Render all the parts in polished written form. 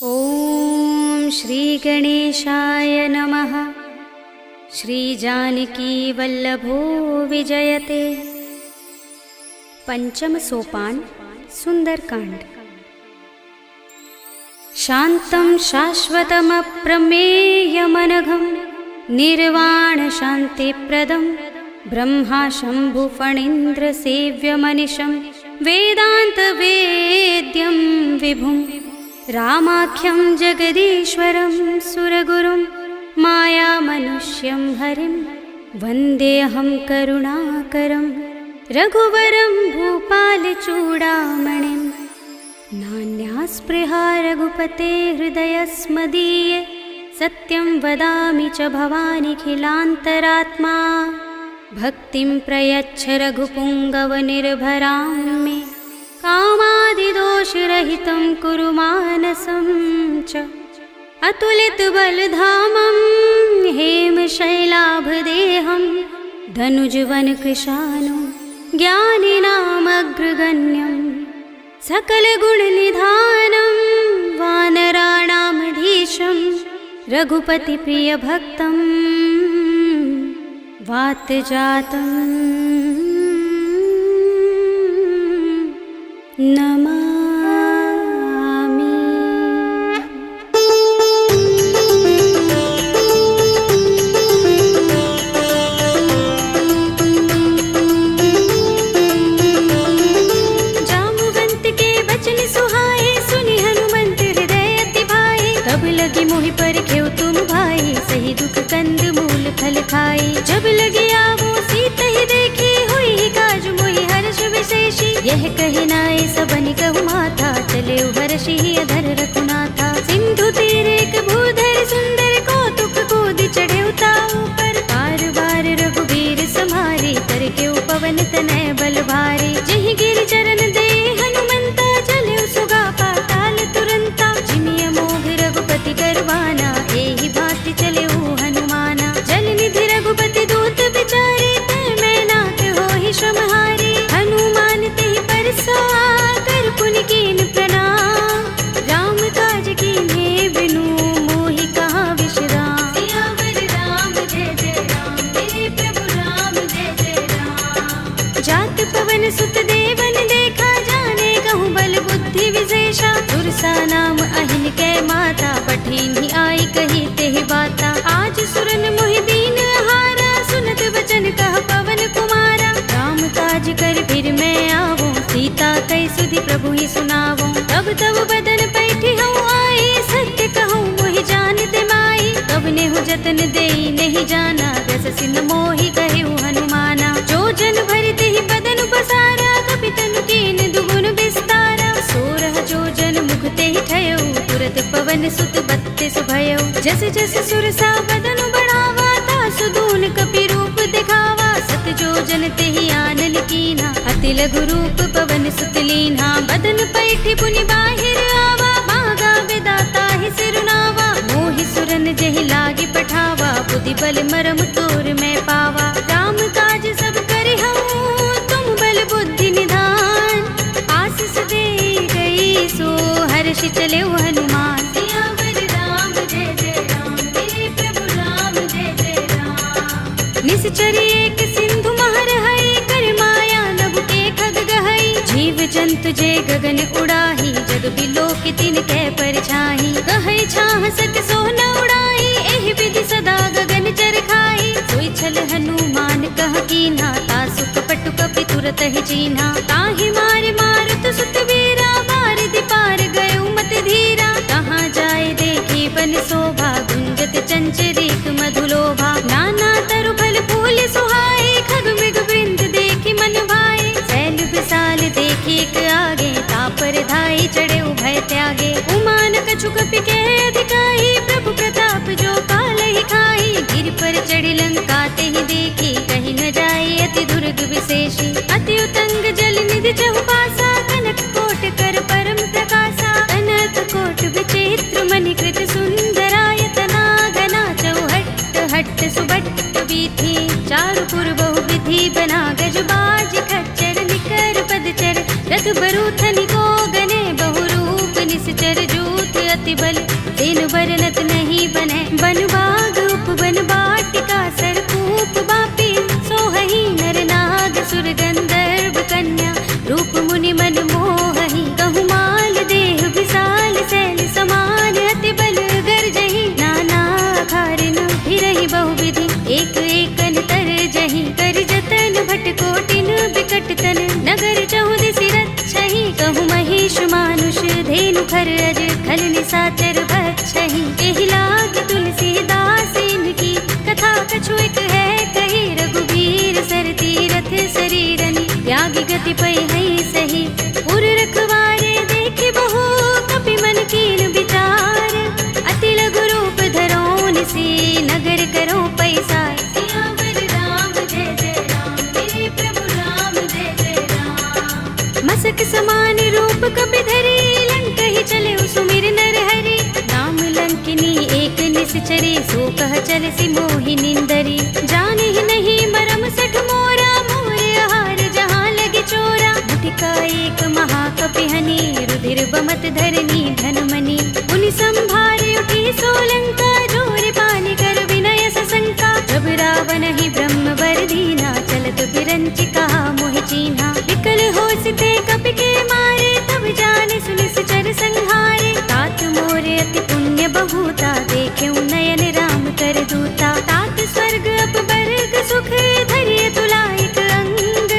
ॐ श्री गणेशाय नमः। श्री जानकी वल्लभो विजयते। पंचम सोपान सुंदरकांड। शांतं शाश्वतमप्रमेयमनघं निर्वाण शांतिप्रदं ब्रह्मा शंभु फणीन्द्र सेव्यमनिशं वेदांत वेद्यं विभुं रामाख्यं जगदीश्वरं सुरगुरुं मायामनुष्यं हरिं वन्देऽहं करुणाकरं रघुवरं भूपालचूडामणिं। नान्यास्पृहा रघुपते हृदयस्मदीये सत्यं वदामि च भवानिखिलान्तरात्मा। भक्तिं प्रयच्छ रघुपुङ्गवनिर्भरां मे कामादिदोषरहितं कुरु मानसं च। अतुलितबलधामं हेमशैलाभदेहं धनुजवनकृशानुं ज्ञानिनामग्रगण्यं सकलगुणनिधानं वानराणामधीशं रघुपतिप्रियभक्तं वातजातं नमामि। जामुवंत के बचन सुहाए सुनि हनुमंत हृदय अति भाए। तब लगी मोहि परखेउ तुम भाई सही दुख कंद मूल फल खाई। जब लगी आवो सीत ही देखी हुई काज मोहि हर्ष विशेषी। यह कहि नाय सबनि कहु माथा चले हर्षि अधर रघुनाथा। सिंधु तीरे एक भूधर सुंदर कौतुक कूदि चढ़े ताऊ पर। बार बार रघुबीर सम्हारे करके पवन तनय बल भारी। जहि गिर चरण दे हनुमंता चले सुगा पाताल तुरंता। जिमिय मोह रघुपति करवाना एहि भांति चले हनुमाना। जल निधि रघुपति दूत बिचारे तै मैं नाथ होहि श्रमहारी। हनुमान तेहि परसा कर पुनि कीन प्रणाम। राम काज कीन्हे बिनु मोहि कहाँ विश्राम। सियावर राम जय जय राम मेरे प्रभु राम जय जय राम। जात पवन सुत देवन देखा जाने कहूँ बल बुद्धि विशेषा। सुरसा नाम अहिन कै माता पठिनी आई कही तेहि बाता। आज सुरन मोहि दीन हारा सुनत वचन कह पवन कुमारा। राम काज कर फिर मैं आवो सीता कई सुधि प्रभु ही सुनावो। तब तब बदन पैठी हूँ आई सत्य कहूँ मोहि जानते माई। तब नेहु जतन देई नहीं जाना दस सिंह मोहि कहु हनुमाना। जो जन भरते ही बदन पसारा कपि तनु कीन दुगुन विस्तारा। सोरह जो जन मुख ते ही ठयो तुरत पवन सुत बत्तीस भयो। जस जस सुरसा बदन बढ़ावा तासु दून कपि रूप दिखावा। सत जो जन ते ही आनन कीन्हा अति लघु रूप पवन सुत लीन्हा। बदन पैठी पुनि बाहिर आवा मागा विदाता ही सिरुनावा। मोहि सुरन जहि लागी पठावा बुद्धि बल मरम तोर मैं पावा। राम काज सब करि हूँ तुम बल बुद्धि निधान। आशीष दे गई सो हर्ष चले हनुमान। सियावर राम जय जय राम मेरे प्रभु राम जय जय राम। निश्चरी एक सिंधु महर हई कर माया नभ के खग गहई। जीव जंतु जे गगन उड़ाही जग बिलोक तिन कै परछाई। कहै छाह सक सो न उड़ाई एहि विधि सदा गगन चर खाई। सोई छल हनुमान कह कीन्हा तासु कपटु कपि तुरत ही चीन्हा। ताहि मार मारुत सुत वीरा बारिधि पार गयो मत धीरा। कहाँ जाए देखी बन शोभा गुंजत चंचरीक मधुलोभा। नाना तरु फल फूल सुहाए खग मृग वृंद देखी मन भाए। शैल विशाल देखी एक आगे तापर धाई चढ़े उभय त्यागे। उमान कछु कपि के अधिकाई प्रभु प्रताप जो काल ही खाई। गिर पर चढ़ी लंका ते ही देखी कहीं न जाए अति दुर्ग विशेषी। अति उतंग जल निधि चहुपासा कनक कोट कर परम प्रकाशा। अनंत कोट विचित्र मणिकृत सुंदरायतना घना चौहट्ट हट्ट सुबट्ट वीथी। चारु पुर बहु विधि बना गज बाज खच्चर निकर पदचर। रथ बरूथनि को गने बहु रूप निश्चर जूथ अति बल तेन बरनत नहीं बने। बन बाग उपवन बाटिका सरकूप बापी सोहहि नर नाग सुर गंधर्व कन्या रूप मुनि मन मोहहि। कहु माल देह विशाल शैल समान अति बल गर्जहि। नाना खारिन फिरहि बहुविधि एक एकन तरजहि। कर जतन भट कोटिन बिकट तन नगर चहुदिसि रक्षहि। कहु महिष मानुष धेनु खर अज खल निशाचर भक्षहि। एहि लाग तुलसीदास इनकी कथा कछु एक है कही। रघुबीर सर तीरथ शरीरनि त्यागी गति पै है सही। उर रखवारे देखे बहु कपि मन कीन विचार। अति लघु रूप धरो निसी नगर करो पैसार। सियावर राम जय जय राम मेरे प्रभु राम जय जय राम। मसक समान रूप कपि धरी लंक ही चले सुमिर नर हरि। नाम लंकिनी एक निश्चरी सो कह चल सी मोहि निंदरी। जाने ही नहीं मरम सठ मोरा मोर आहार जहाँ लगे चोरा। मुटिका एक महाकपिहनि रुधिर बमत धरनी धनमणि। मुनि संभारे उठी सोलंका जोर पानी कर विनय सशंका। जब रावण ही ब्रह्म वर दीना चलत बिरंचि कहा मोहि चीन्हा। विकल होसिते कपि के मारे तब जाने सुनिश्चर संहारे। तात मोरे अति पुण्य बहुता देखे नयन राम कर दूता। तात स्वर्ग अपवर्ग सुख धरिय तुलाइक अंग।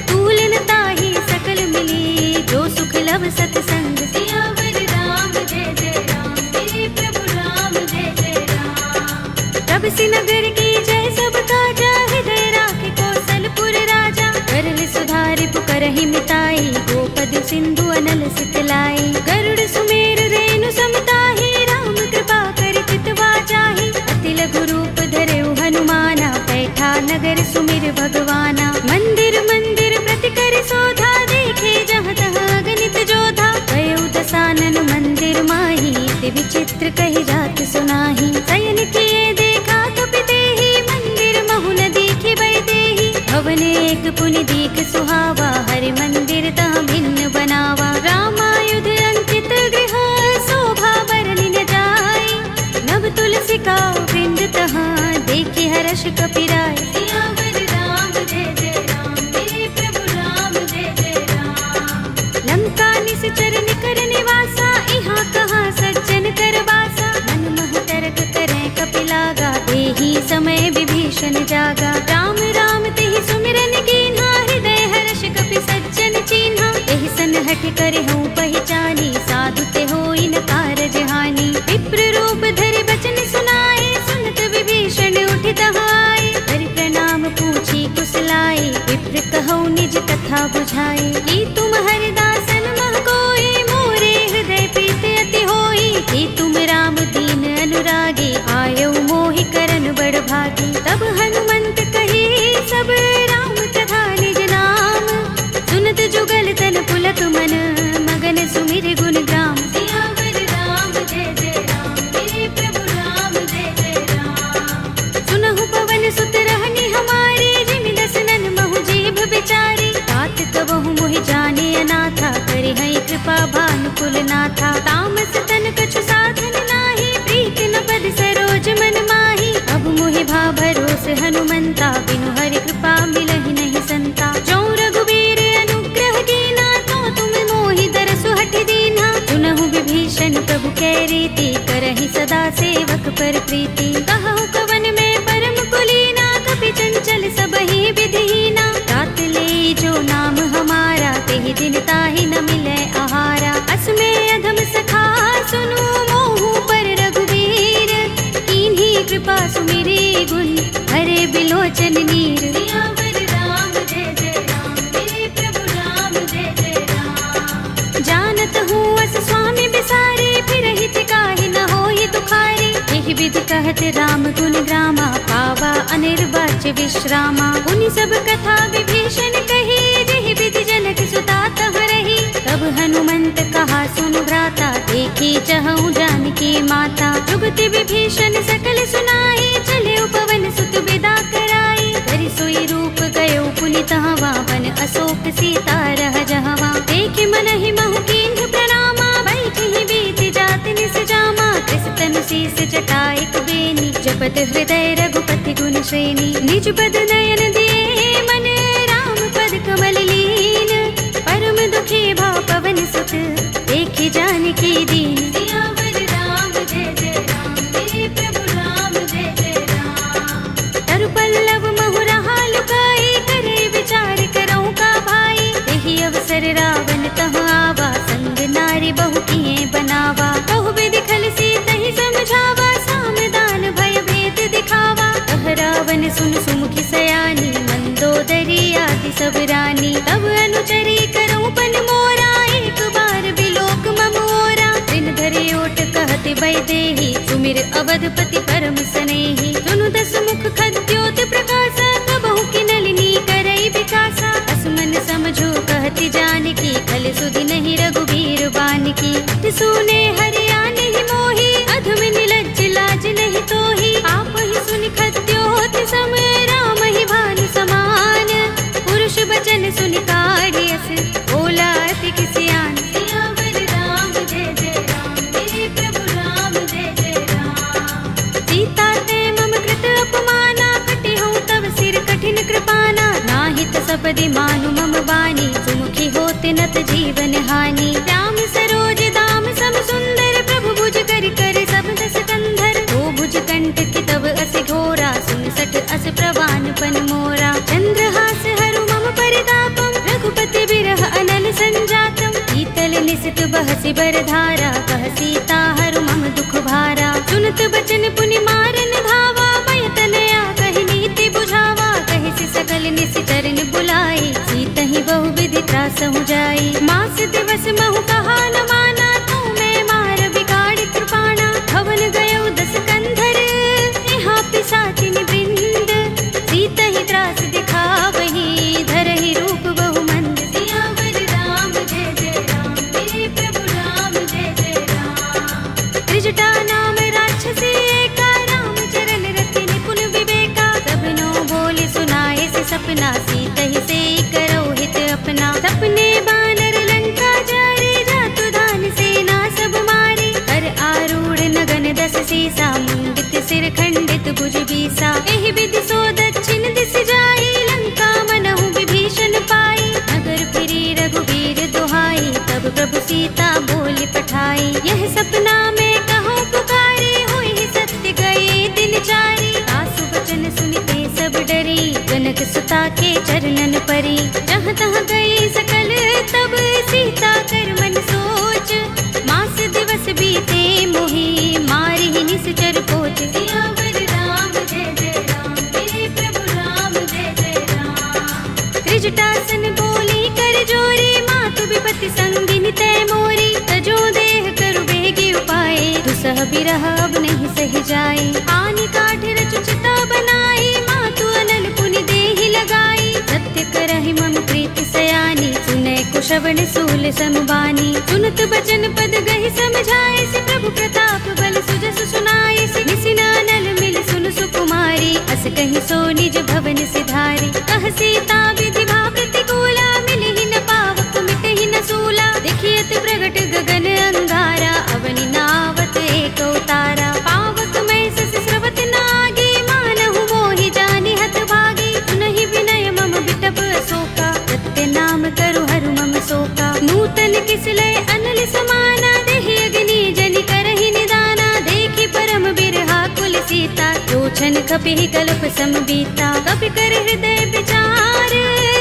तूलन ताहि सकल मिली जो सुख लब सतसंग। सियावर राम जय जय राम मेरे प्रभु राम जय जय राम। तब से नगर की जय सब काजा हृदय राखे कौशलपुर राजा। करल सुधारि पुकारहि मिताई गोपद सिंधु अनल सितलाई। गरुड़ सुमेर रेणु समताहि राम कृपा कर चितवा जाहि। अति लघु रूप धरेउ हनुमाना बैठा नगर सुमिर भगवाना। मंदिर मंदिर प्रति कर शोधा देखे जहाँ तहाँ गणित जोधा। गयउ दसानन मंदिर माही ते विचित्र कही जात सुनाही। शयन किए देखा कपि तेहि मंदिर महु न दिखि बैदेहि। भवन एक पुनि दीख सुहावा हरि मंदिर तहाँ भिन्न बनावा। रामायुध अंकित गृह शोभा बरनि न जाय। नव तुलसी का वृंद तहाँ देखे हर्ष कपिराय। सियावर राम जय जय राम मेरे प्रभु राम जय जय राम। लंका निश्चर निकर निवासा इहाँ कहाँ सज्जन कर बासा। मन मोह तरक करें कपिलागा देहि समय विभीषण जागा। राम राम तेहि सुमिरन कीन्हा हृदय हर्ष कपि सज्जन चीन्हा। एहि सन हठ करे हूँ पहचानी साधु ते होई न कारज हानि। विप्र रूप धरि बचन सुनाए सुनत विभीषण उठि तहाय। हरि प्रणाम पूछी कुशलाए विप्र कहौ निज कथा बुझाए। की तुम हरिदासन मह कोई मोरे हृदय प्रीति अति होई। की तुम राम दीन अनुरागी आयौ मोहि करन बड़ भागी। तब हनुमंत कही सब राम कथा निज नाम। सुनत जुगल तन पुलक मन मगन सुमिर गुण ग्राम। सियावर राम जय जय राम मेरे प्रभु राम जय जय राम। सुनहु पवन सुत रहनि हमारे जिमि दसनन महु जीभ बिचारी। तात कबहु मोहि जाने अनाथा करि है कृपा भानुकुल नाथा। तामस तन कछु साधन नाही प्रीत न पद सरोज मन माही। अब मोहि भा भरोस हनुमंता बिनु हरि कृपा मिलहि नहीं संता। जो रघुबीर अनुग्रह कीना तो तुम मोहि दरसु हठ दीन्हा। सुनहु विभीषण प्रभु कै रीति करहि सदा सेवक पर प्रीति। कहु कवन में परम कुलीना कपि चंचल सबहि विधिहीना। तात ले जो नाम हमारा तेहि दिन ताहि न मिलै आहारा। असमय अधम सखा सुनु मोहु पर रघुबीर। कीन्ही कृपा सुमिरी गुण हरे बिलोचन नीर। सियावर राम जय जय राम मेरे प्रभु राम जय जय राम। जानत हूँ अस स्वामी बिसारे फिरहि काहि न होहि दुखारी। एहि विधि कहत राम गुण ग्रामा पावा अनिर्वाच्य विश्रामा। उनि सब कथा विभीषण कही जेहि विधि जनक सुता तह रही। तब हनुमंत कहा सुनु भ्राता देखी चहु जानकी माता। जुगति विभीषण सकल सुनाई चले पवन सुत विदा कराई। करि सोई रूप गयो पुनि तहवा वन अशोक सीता रह जहवा। देखे मन ही महु कीन्ह प्रणामा बैठि बीत जात निस जीवत हृदय रघुपति गुण श्रेणी, निज पद नयन दिए मन राम पद कमल लीन, परम दुखी भाव पवन सुत देखि जानकी दीन। सियावर राम जय जय राम, मेरे प्रभु राम जय जय राम। तरु पल्लव महु रहा लुकाई, करे विचार करऊं का भाई, यही अवसर रावण तह आवा, संग नारी बहु किए बनावा। बहु विधि खल सीत ही समझावा, सामदान भय भेद दिखावा। कह रावण सुन सुमुखी सयानी, मंदोदरी आदि सब रानी। तब अनुचरी करऊं पन मोरा, एक बार बिलोक मम ओरा। दिन धरे ओट कहते वैदेही, सुमिर अवधपति परम सनेही। सुनु दस मुख खद्योत प्रकाशा, कबहु की नलिनी करई विकासा। असमन समझो कहती जानकी, खल सुधि नहीं रघुबीर बानकी। सुने हरिया नहीं मोही, अधम निलज्ज लाज नहीं तोही। आप ही सुनि खद्योत सम, राम ही भानु समान। पुरुष बचन सुनि काढ़ियस, बोला अति किसियान। सियावर राम जय जय राम, मेरे प्रभु राम जय जय राम। सीता ते मम कृत अपमाना, कटे हूँ तब सिर कठिन कृपाना। नाहित सपदि मानु मम बानी, सुमुखी होते नत जीवन हानि। राम सरोज दाम सम सुंदर, प्रभु भुज कर कर सब दस कंधर। दो भुज कंठ की तब अस घोरा, सुन सठ अस प्रवान पन मोरा। चंद्रहास हरु मम परितापम, रघुपति बिरह अनल संजातम। शीतल निसित बहसि बरधारा, कह सीता हरु मम दुख भारा। सुनत बचन पुनि मारन धावा, भय तनया कहि नीति बुझावा। कहि सि सकल निसि चरण बुलाई, सीत ही बहु विधि त्रासहु जाई। मास दिवस महु कहा न माना, तू मैं मार बिगाड़ कृपाणा। भवन गयो दस कंधर, यहाँ पिशाचिनी वृंद। सीत ही त्रास दिखावही, धरहि रूप बहु मंद। सियावर राम जय जय राम, मेरे प्रभु राम जय जय राम। त्रिजटा नाम राक्षसी एका, राम चरण रति निपुण विवेका। सबनो बोले सुनाए से सपना, सीत ही से करो हित अपना। सपने बानर लंका जारे, जातु दान सेना सब मारे। कर आरूढ़ नगन दस सीसा, मुंडित सिर खंडित भुज बीसा। एहि विधि सो दक्षिण दिस जाई, लंका मनहु विभीषण पाई। नगर फिरी रघुबीर दुहाई, तब प्रभु सीता बोली पठाई। यह सपना में कहूँ पुकारे, हुई ही सत्य गए दिन चारी। आसु वचन सुनते सब डरी, जनक सुता के चरणन परी। जहाँ तहाँ गई सकल तब, सीता कर मन सोच। मास दिवस बीते मोही, मारी ही निश्चर पोच। सियावर राम जय जय राम, मेरे प्रभु राम जय जय राम। त्रिजटासन बोली कर जोरी, मातु विपत्ति संगिनी तय मोरी। तजो देह करु बेगी उपाय, दुसह बिरह अब नहीं सह जाए। आनि काठ रचु चिता बनाई, मातु अनल पुनि देहि लगाई। सत्य करहि मम प्रीति सयानी, सुनै कुशवन सूल समबानी। सुनत बचन पद गहि समझाए, से प्रभु प्रताप बल सुजस सुनाए। से निसिनानल मिल सुन सुकुमारी, अस कहि सो निज भवन सिधारी। कह सीता विधि भाव प्रतिकूला, मिलहि न पावक मिटहि न सूला। देखियत प्रगट गगन अंगारा, अवनि नावत एक उतारा। पावक मैं सस स्रवत नागी, मानहु मोहि जानि हत भागी। सुनहि विनय मम बिटप अशोका, सत्य नाम करु हरु मम शोका। नूतन किसलय अनल समाना, देहि अग्नि जनि करहि निदाना। देखि परम बिरहा कुल सीता, लोचन कपिहि कल्प सम बीता। कपि कर हृदय विचार,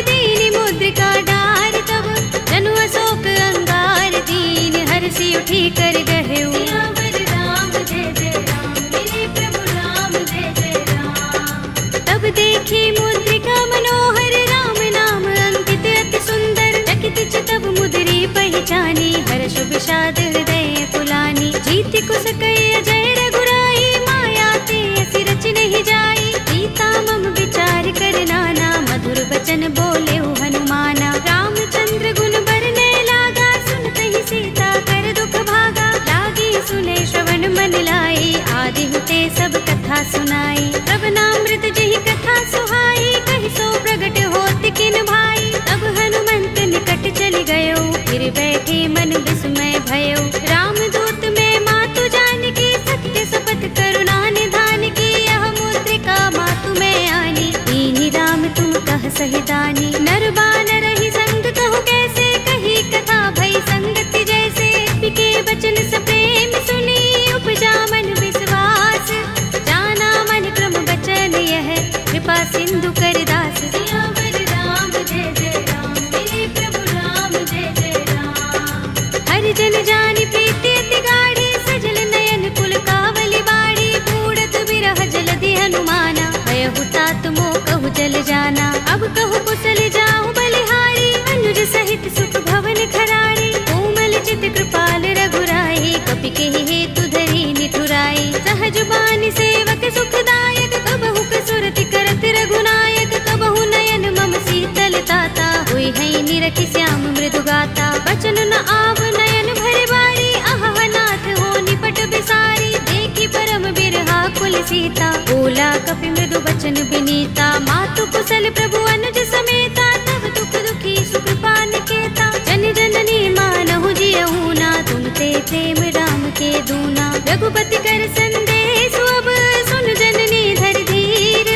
दीनि मुद्रिका डार। तब जनु अशोक अंगार, दीन हरषि उठी कर गहेउ। सियावर राम जय जय राम, मेरे प्रभु राम जय जय राम। तब देखी मुद्रिका मनोहर, राम नाम अंकित अति सुंदर। चकित चितव मुद्री पहचानी, हर्ष विषाद हृदय कुलानी। जीति कुस कई अजय रघुराई, माया ते असि रच नहीं जाई। सीता मम विचार कर नाना, मधुर बचन बोले हनुमाना। रामचंद्र गुण बरने लागा, सुनत ही सीता कर दुख भागा। लागी सुने श्रवण मन लाई, आदि हुते सब कथा सुनाई। श्रवणामृत जहि कथा सुहाई, कहि सो प्रगट होत किन भाई। तब हनुमंत निकट चल गयो, फिर बैठे मन विस्मय भयो। रामदूत में मातु जानकी, सत्य कौशल प्रभु अनुज समेता, तब दुख दुखी सुकृपा निकेता। जन जननी मानहु जियहु ना, तुम ते प्रेम राम के दूना। रघुपति कर संदेश अब सुन जननी धर धीर,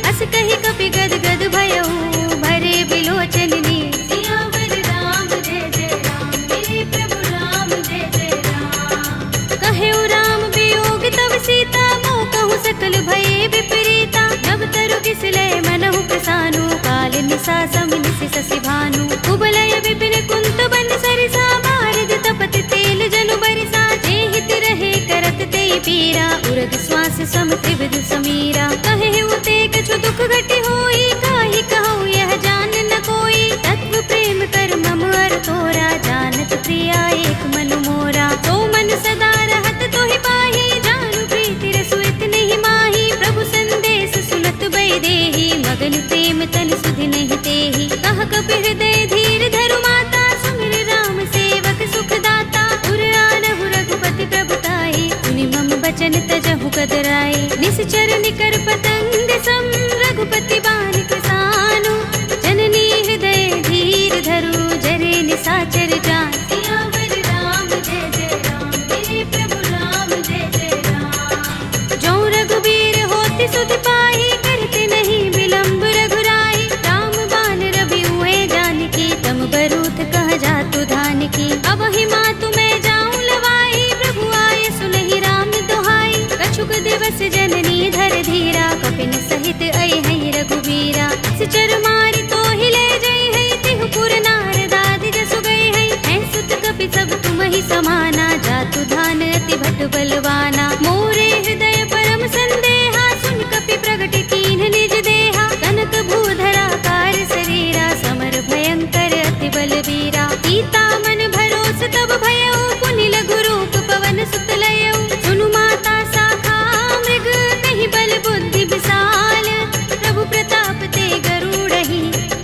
अस कहि कपि गद गद भयहु भरे बिलोचन नीर। सियावर राम जय जय राम, मेरे प्रभु राम जय जय राम। कहेउ राम वियोग तब सीता, मोह कहूँ सकल भये विपरीता। नव तरु किसले मनहु प्रसानु, काल निसा समिनिसि शशि भानु। कुबलय विपिन कुंत बन सरिसा, बारद तपत तेल जनु बरिसा। जे हित रहे करत ते पीरा, उरग श्वास सम त्रिविध समीरा। कहेउ ते कछु दुख घटी होई, काहि कहूँ यह जान न कोई। तत्व प्रेम कर मम अर तोरा, जानत प्रिया एक मन मोरा। तो मन सदा रहत तोहि पाहि, जानु प्रीति रसु इतने माही। प्रभु संदेश सुनत बै देहि, मगन प्रेम तन सुधि नहीं तेहि। कह कपि हृदय धीर धरु माता, सुमिर राम सेवक सुख दाता। उर आनहु रघुपति प्रभुताई, सुनि मम बचन तजहु कदराई। निश्चर निकर पतंग सम, रघुपति बानिक सानु। जननी हृदय धीर धरु, जरे निसाचर जान। सियावर राम जय जय राम, मेरे प्रभु राम जय जय राम। जो रघुबीर होति सुधि पाहि, करते नहीं विलंब रघुराई। राम बान रवि हुए जानकी, तम बरूथ कह जातु धानकी। अब ही मातु मैं जाऊं लवाई, प्रभु आए सुनहि राम दोहाई। कछुक दिवस जननी धर धीरा, कपिन सहित अइ हैं रघुबीरा। सिचर मारि तो हिले जई है, तिहु पुर नारदादि जसु गई है। हैं सुत कपि सब तुम ही समाना, जातु धान अति भट बलवाना। मोरे हृदय परम संदेहा, सुन कपि प्रगट कीन्ह निज देहा। कनक भूधरा कार शरीरा, समर भयंकर अति बलबीरा। सीता मन भरोस तब भयउ, पुनि लघु रूप पवन सुत लयउ। सुनु माता शाखा मृग, नहीं बल बुद्धि विशाल। प्रभु प्रताप ते गरुड़हि,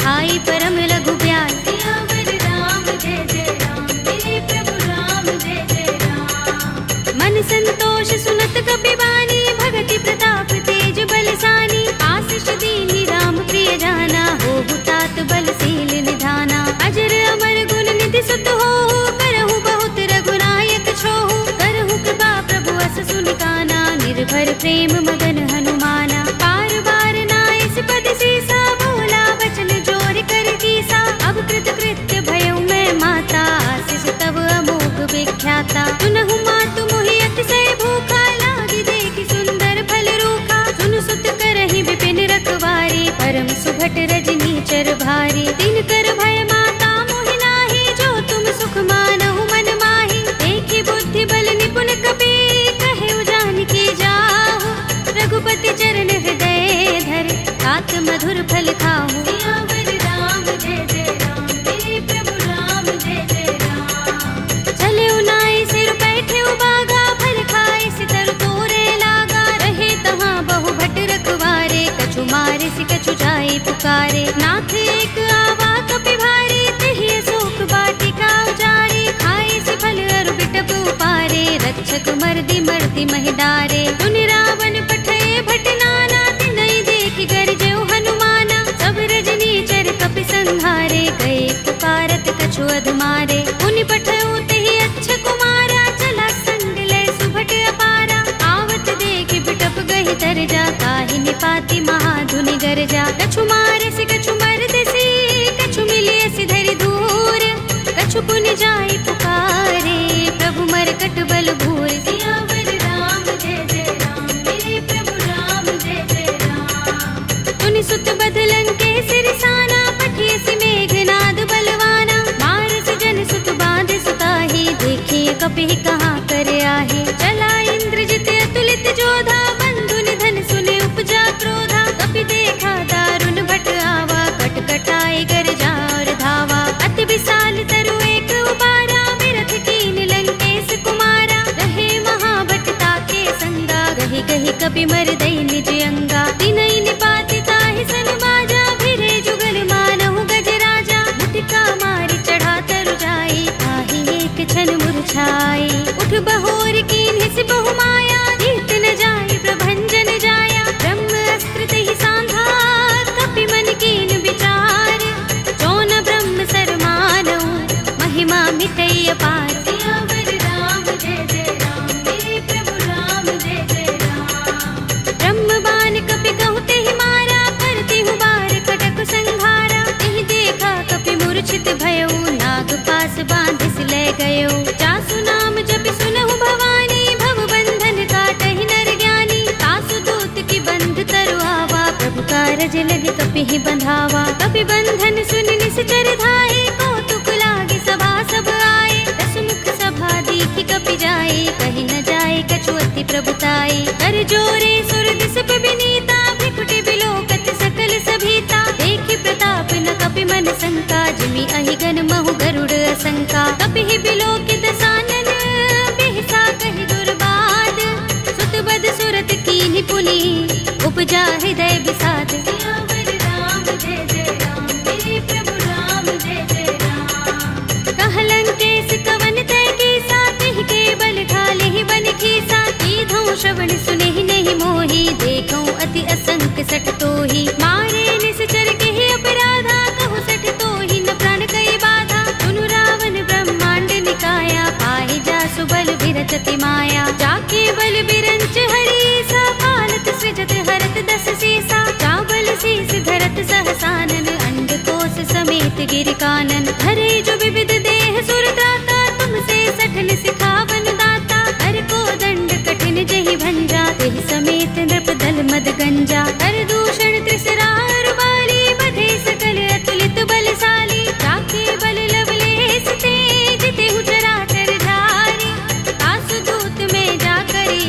आई परम लघु ब्याल। सियावर राम जय जय राम, मेरे प्रभु राम जय जय राम। मन संतोष सुनत कपि बानी, भगति प्रताप तेज बलसानी। आशीष दीनी राम प्रिय जाना, होहु तात बलशील निधाना। अजर अमर गुण निधि सुत होहु, करहु बहुत रघुनायक छोहु। करहु कृपा प्रभु अस सुनि काना, निर्भर प्रेम मगन हनुमाना। बार बार नाइस पद सीसा, बोला बचन जोर कर कीसा। अब कृत कृत्य भयउ मैं माता, आशीष तब अमोघ विख्याता। सुनहु मातु मोहि अतिशय भूखा, लागी देखि सुंदर फल रूखा। सुन सुत करहि विपिन रखवारी, परम सुभट रजनी चर भारी। दिन कर भय माता मोहि नाही, जो तुम सुख मानहु मन माही। देखि बुद्धि बल निपुण कपि, कहेउ जानकी जाहु। रघुपति चरण हृदय धर, तात मधुर फल खाहु। सियावर राम जय जय राम, मेरे प्रभु राम जय जय राम। चले उनाई सिर बैठे बागा, फल खाए सितर तोरे लागा। रहे तहाँ बहु भट रखवारे, कछु मारे सि कछु जाई पुकारे। नाथ एक आवा कपि भारी, तेहि अशोक वाटिका उजारी। खाए सि फल अरु बिटप उपारे, रक्षक मर्दि मर्दि महि डारे। सुनि रावण पठय भट नाना, तिनहि देखि गरजउ हनुमाना। सब रजनी चर कपि संहारे, गए पुकारत कछु अधमारे। उनि पठउ तेहि अच्छ कुमारा, चला संग लय सुभट अपारा। आवत देखि बिटप गहि तरजा, ताहि निपाति महाधुनि गरजा। कछु मारे सि कछु मरदसि, कछु मिलिय सि धरि दूर। कछु पुनि जाई पुकारे, प्रभु मरकट बल भूर। सियावर राम जय जय राम, मेरे प्रभु राम जय जय राम। तुनि सुत बदलन के सिरसाना, पठिय सि मेघनाद बलवाना। मारस जन सुत बांध सुताहि, देखिए कपि कहाँ कर आहे। चला इंद्रजित अतुलित जोधा, बंधु निधन सुने उपजा क्रोधा। कपि देखा दारुण भट आवा, कट कटाए गरजा और धावा। अति विशाल तरु एक उबारा, बिरथ कीन लंकेश कुमारा। रहे महाभट ताके संगा, गहि गहि कपि मर दई निज अंगा। तिनहि निपाति ताहि सन बाजा, भिरे जुगल मानहु गज राजा। मुटिका मारि चढ़ा तरु जाई, ताहि एक छन मुरझाई। उठ बहोर कीन हिस बहु माया, जीत न जाई प्रभंजन जाया। ब्रह्म अस्त्र तेहि सांधा, कपि मन लाज लगे कपि ही बंधावा। कपि बंधन सुन निश्चर धाये, कौतुक लागे सभा सब आए। दस मुख सभा देखी कपि जाए, कहीं न जाए कछु अति प्रभुताई। कर जोरे सुर दिसप विनीता, भ्रिकुटि बिलोकत सकल सभीता। देखी प्रताप न कपि मन शंका, जिमि अहिगन महु गरुड़ असंका। कपि ही बिलोकित सानन, बिहसा कहि दुर्बाद। सुत बद सुरत कीन्हि पुनि, उपजा हृदय विषाद। सियावर राम जय जय राम, मेरे प्रभु राम जय जय राम। कहलंकेश कवन तय कीसा, तिहि के बल ढाले ही बन खीसा। कीधौ श्रवण सुनेहि नहीं मोहि, देखौ अति असंक सठ तोहि। मारे निश्चर केहि अपराधा, कहु सठ तोहि न प्राण कई बाधा। सुनु रावण ब्रह्मांड निकाया, पाहि जासु बल विरचति माया। जाके बल बिरंच हरीसा, पालत सृजत हरत दस सीसा। चावल शीस धरत सहसानन, अंडकोश समेत गिर कानन। धरे जो विविध देह सुर दाता, तुमसे सठन सिखावन दाता। हर को दंड कठिन जहि भंजा, तेहि समेत नृप दल मद गंजा। कर दूषण त्रिसरार बाली, बधे सकल अतुलित बलशाली। जाके बल लवलेश ते, जितेहु चराचर धारी। आसु दूत में जा करी,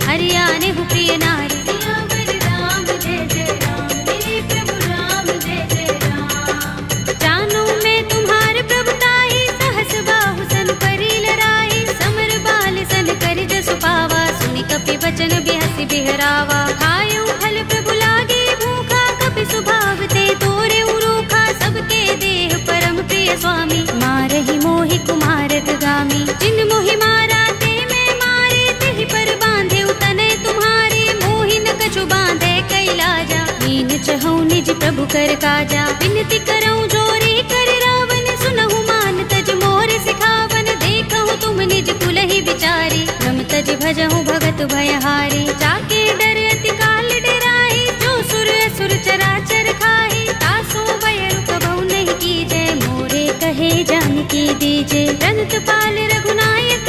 हरियाणे हु प्रिय नारी। सियावर राम जय जय राम, मेरे प्रभु राम जय जय राम। जानू मैं तुम्हार प्रभुताई, सहस बाहु सन परी लराई। समर बाल सन कर जसु पावा, सुनि कपि बचन बिहसि बिहरावा। खायउ फल प्रभु लागे भूखा, कपि सुभाव ते तोरे उरूखा। सबके देह परम प्रिय स्वामी, मारहि मोहि कुमारत गामी। जिन मोहि मारा ते मैं मारे, तेहि पर बांधे तनय तुम्हारे। मोहि न कछु बांधे कैलाजा, मीन चहु निज प्रभु कर काजा। विनती करऊं जोरी कर रावण, सुनहु मान तज मोर सिखावन। देखहु तुम निज कुलहि विचारी, रम तज भजहु भगत भयहारी। जाके डर अति काल डराहि, जो सुर असुर चराचर खाहि। तासो भय कबहु नहीं कीजय, मोरे कहे जानकी दीजे। रंत पाल रघुनायक,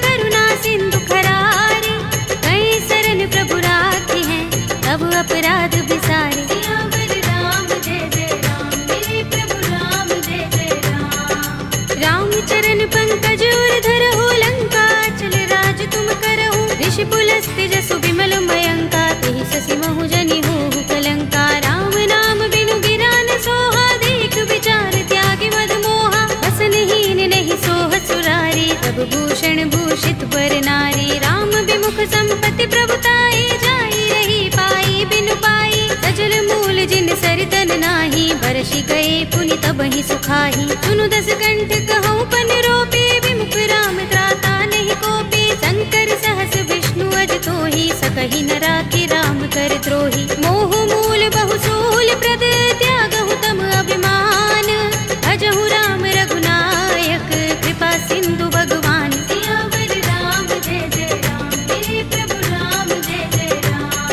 करुणा सिंधु खरारे। कई सरन प्रभु राखी हैं, तब अपराध बिसारे। सियावर राम जय जय राम, मेरे प्रभु राम जय जय राम। राम चरण पंकज उर धरहु, लंका चल राज तुम करहु। ऋषि पुलस्त्य जसु विमल मयंका, तेहि ससि महु जनि होहु कलंका। राम नाम बिनु गिरा न सोहा, देख विचार त्यागी मद मोहा। बसनहीन नहीं सोह सुरारी, प्रभु भूषण भूषित बर नारी। राम विमुख संपत्ति प्रभुताई, जाई रही पाई बिनु पाई। सजल मूल जिन सरितन नाही, बरषि गए पुनि तबहि सुखाही। सुनु दस कंठ कहूँ पन रोपी, विमुख राम त्राता नहीं कोपी। शंकर सहस विष्णु अज तोहि, सकहि न राखि राम कर द्रोही। मोह मूल बहु सूल प्रद, त्यागहु तम अभिमान। भजहु राम रघुनायक, कृपा सिंधु भगवान। सियावर राम जय जय राम, मेरे प्रभु राम जय जय राम।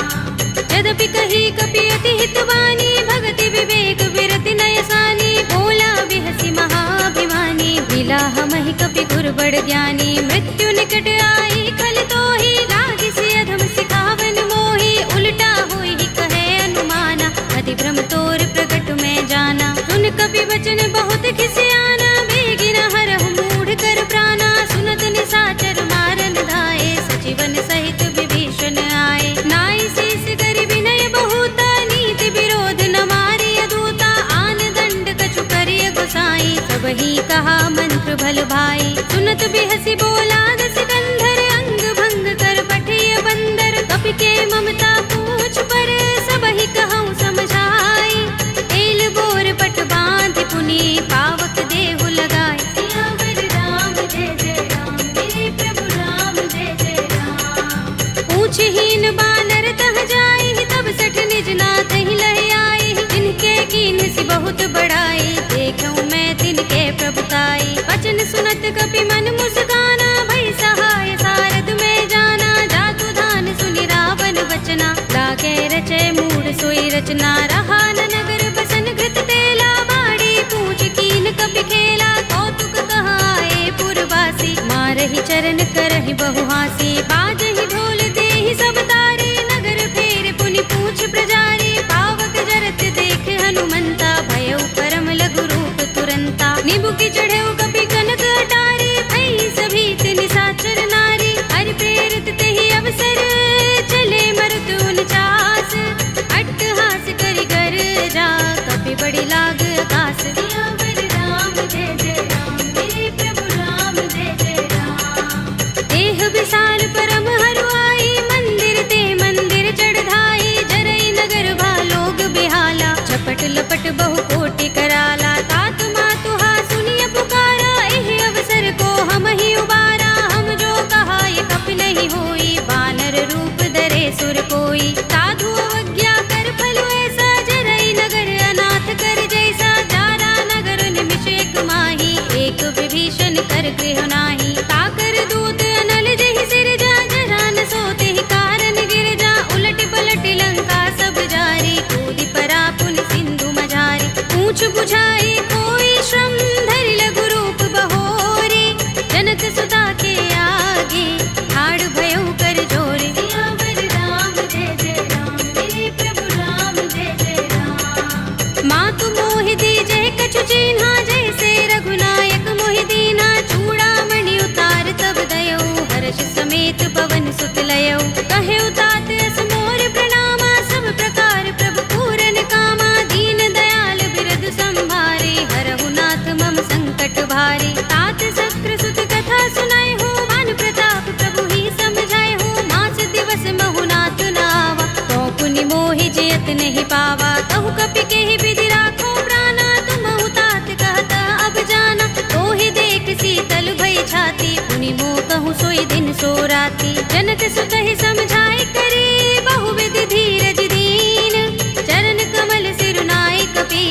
यद्यपि कही कपि अति हितवानी, भगति विवेक विरति नय सानी। भोला बिहसि महाभिमानी, बिलाह महि कपि गुर बड़ ज्ञानी। मृत्यु निकट आई खल तोहि, लागिसि अधम सिखावन मोहि। उल्टा होई कहे अनुमाना, अति भ्रम तोर प्रगट में जाना। सुन कपि वचन बहुत खिसियाना, बेगिन हरहु मूढ़ कर प्राणा। सुनत निशाचर मारन धाये, सजीवन सहित विभीषण आए। नाई शीस करि विनय बहुता, नीति विरोध न मारिय दूता। आन दंड कछु करिय गोसाई, सबहि कहा मंत्र भल भाई। सुनत बिहसि बोला दस कंधर, अंग भंग कर पठिय बंदर। कपि के ममता पूछ पर, सबहि कहूँ समझाई। एल बोर पट बांधि पुनि, पावक देहु लगाए। सियावर राम जय जय राम, मेरे प्रभु राम जय जय राम। पूछहीन बानर तह जाई, तब सठ निज नाथ ही लह आई। जिनके कीन सि बहुत बड़ाई, देखूं मैं तिनके प्रभुताई। वचन सुनत कपि मन मुस्काना, भई सहाय सारद में जाना। जातु धान सुनि रावण बचना, लागे रचे मूढ़ सोई रचना। रहा न नगर बसन घृत तेला, बाड़ी पूछ कीन कपि खेला। कौतुक कहाए पुरवासी, मारहि चरण करहि बहुहासी। बाजहि ढोल देहि सब तारे, नगर फेर पुनि पूछ प्रजारी। पावक जय मुखी चढ़े कपि कनक अटारी, भई सभी निशाचर नारी। हरि प्रेरित ते ही अवसर चले मरुत 49, अट्टहास करि गर्जा कपि बड़ी लाग आकाश। सियावर राम जय जय राम, मेरे प्रभु राम जय जय राम। देह विशाल परम हरुआई, मंदिर ते मंदिर चढ़ाई। जरई नगर भालोग बिहाला, झपट लपट बहु कोटि कराला। तात मातु हा सुनिय पुकारा, एहि अवसर को हम ही उबारा। हम जो कहा ये कपि नहीं होई, बानर रूप धरे सुर कोई। साधु अवज्ञा कर फल ऐसा, जरई नगर अनाथ कर जैसा। जारा नगर निमिष एक माही, एक विभीषण कर गृह नाही। ताकर दूत अनल जहि सिर जा, जरा न सोते ही कारण गिर जा। उलट पलट लंका सब जारी, कूदि परा पुनि सिंधु मझारी। पूछ बुझाई कोई श्रम, धरि लघु रूप बहोरी। जनक सुता के आगे, ठाड़ भयउ कर जोरे। सियावर राम जय जय राम, मेरे प्रभु राम जय जय राम। मातु मोहि दीजहि कछु चिन्हा, जैसे रघुनायक मोहि दीन्हा। चूड़ामणि उतार तब दयौ, हर्ष समेत पवन सुत लयौ। कहे तात अस मोर प्रणामा, सब प्रकार प्रभु पूरन कामा। दीन दयाल बिरद संभारे, हरहु नाथ मम संकट भारे। तात शक्र सुत कथा सुनाए हो, मान प्रताप प्रभु ही समझाए हो। मास दिवस महु नाथ नावा, तो पुनि मोहि जयत नहीं पावा। कहु कपि केहि विधि राखो प्राणा, तुमहु तात कहता अब जाना। तो ही देख शीतल भई छाती, पुनि मोह कहूँ सोई दिन सो राती। जनक सुत ही समझाए करे, बहु विधि धीरज दीन। चरण कमल सिरुनाए कपि,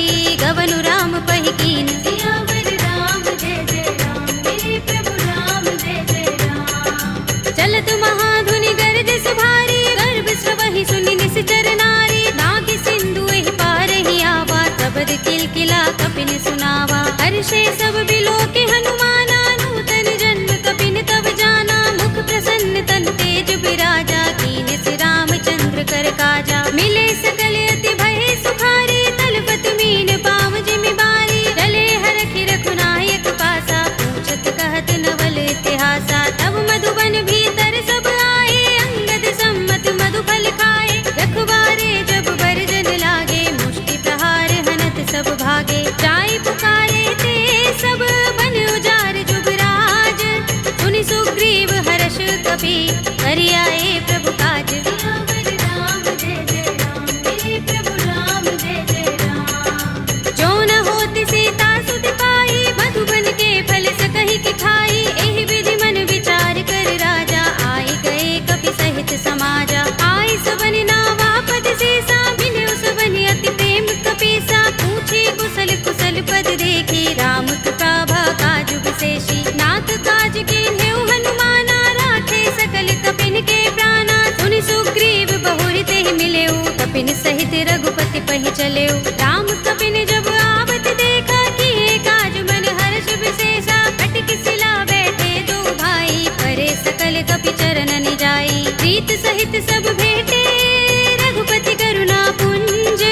गवनु राम पहि कीन। सियावर राम जय जय राम, मेरे प्रभु राम जय जय राम। चलत महाधुनि गरज सुभारी, गर्भ स्रवहि सुनि निश्चर नारी। नाग सिंधु एहि पार ही आवा, तबद किलकिला कपिन सुनावा। हर्षे सब बिलोके हनुमाना, नूतन जन्म कपिन तब जाना। मुख प्रसन्न तन तेज बिराजा, कीन से रामचंद्र कर काजा। मिले सकल अति भय सुखारी, तलपत मीन पाव जिमि बारी। चले हरखि रघुनायक पासा, पूछत कहत नवल इतिहासा। तब मधुबन भीतर सब आए, अंगद सम्मत मधुफल खाए। रखवारे जब बरजन लागे, मुष्टि प्रहार हनत सब भागे। जाय पुकारे ते सब बन उजार जुबराज। सुनि सुग्रीव हर्ष कपि, करि आए प्रभु काज। सियावर राम जय जय राम, मेरे प्रभु राम जय जय राम। जो न होति सीता सुत पाई, मधुबन के फल सकहि कि खाई। एहि विधि मन विचार कर राजा, आए गए कपि सहित समाजा। आए सबनि नावा पद सीसा, मिले सबनि अति प्रेम कपीसा। पूछे कुशल कुशल पद देखी, राम कृपा काज विशेषी। नाथ काज कीन्हेउ हनुमाना, राखे सकल कपिन के प्राणा। सुनि सुग्रीव बहुरि तेहि मिलेउ, कपिन सहित रघुपति पहि चलेउ। राम कपिन जब आवत देखा, किए काज मन हर्ष विशेषा। खटक सिला बैठे दो भाई, परे सकल कपि चरणन जाई। प्रीत सहित सब भेटे, रघुपति करुणा पुंज।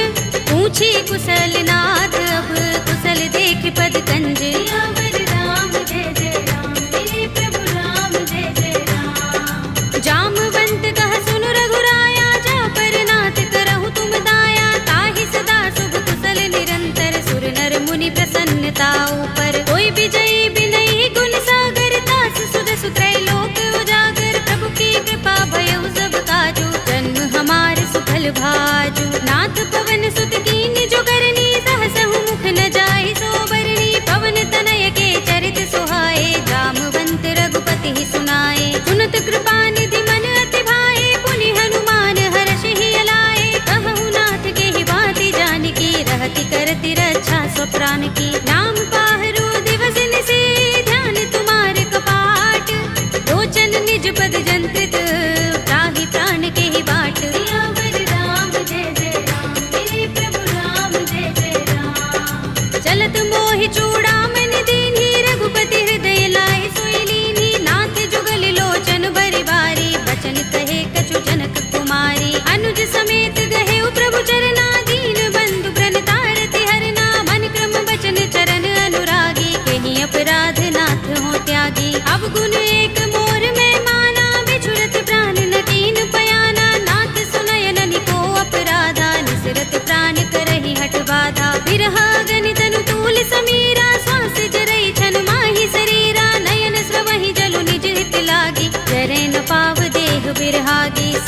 पूछी कुशल नाथ अब, कुशल देख पद कंज। सियावर राम जय जय राम, मेरे प्रभु राम जय जय राम। जामवंत कह सुनु रघुराया, जा पर नाथ करहु तुम दाया। ताहि सदा शुभ कुशल निरंतर, सुर नर मुनि प्रसन्नता ऊपर। कोई विजयी बिनहि गुण सागर, दास सुध सुत्रैलोक उजागर। प्रभु की कृपा भयउ सब काजू, जन्म हमार सुफल भाजू। नाथ पवन सुत कीन्हि जो करनी, सहसहु मुख न जाहि सो बरनी। पवन तनय के चरित सुहाए, जामवंत रघुपति ही सुनाए। सुनत कृपा निधि मन अति भाए, पुनि हनुमान हर्षि ही अलाए। कहु नाथ के ही बाति जानकी, रहति करति रक्षा स्वप्रान की। नाम पाहरो दिवस निशि, ध्यान तुम्हारे कपाट। लोचन निज पद जंत्रित, त्राहि प्राण के ही बाट। सियावर राम जय जय राम, मेरे प्रभु राम जय जय राम। चलत मोहि चूड़ामणि दीन्हि, रघुपति हृदय लाए सोई लीन्हि। नाथ जुगल लोचन बरि बारी, बचन कहे कछु जनक कुमारी। अनुज समेत गहे प्रभु चरना, दीन बंधु प्रणतारति हरना। मन क्रम बचन चरण अनुरागी,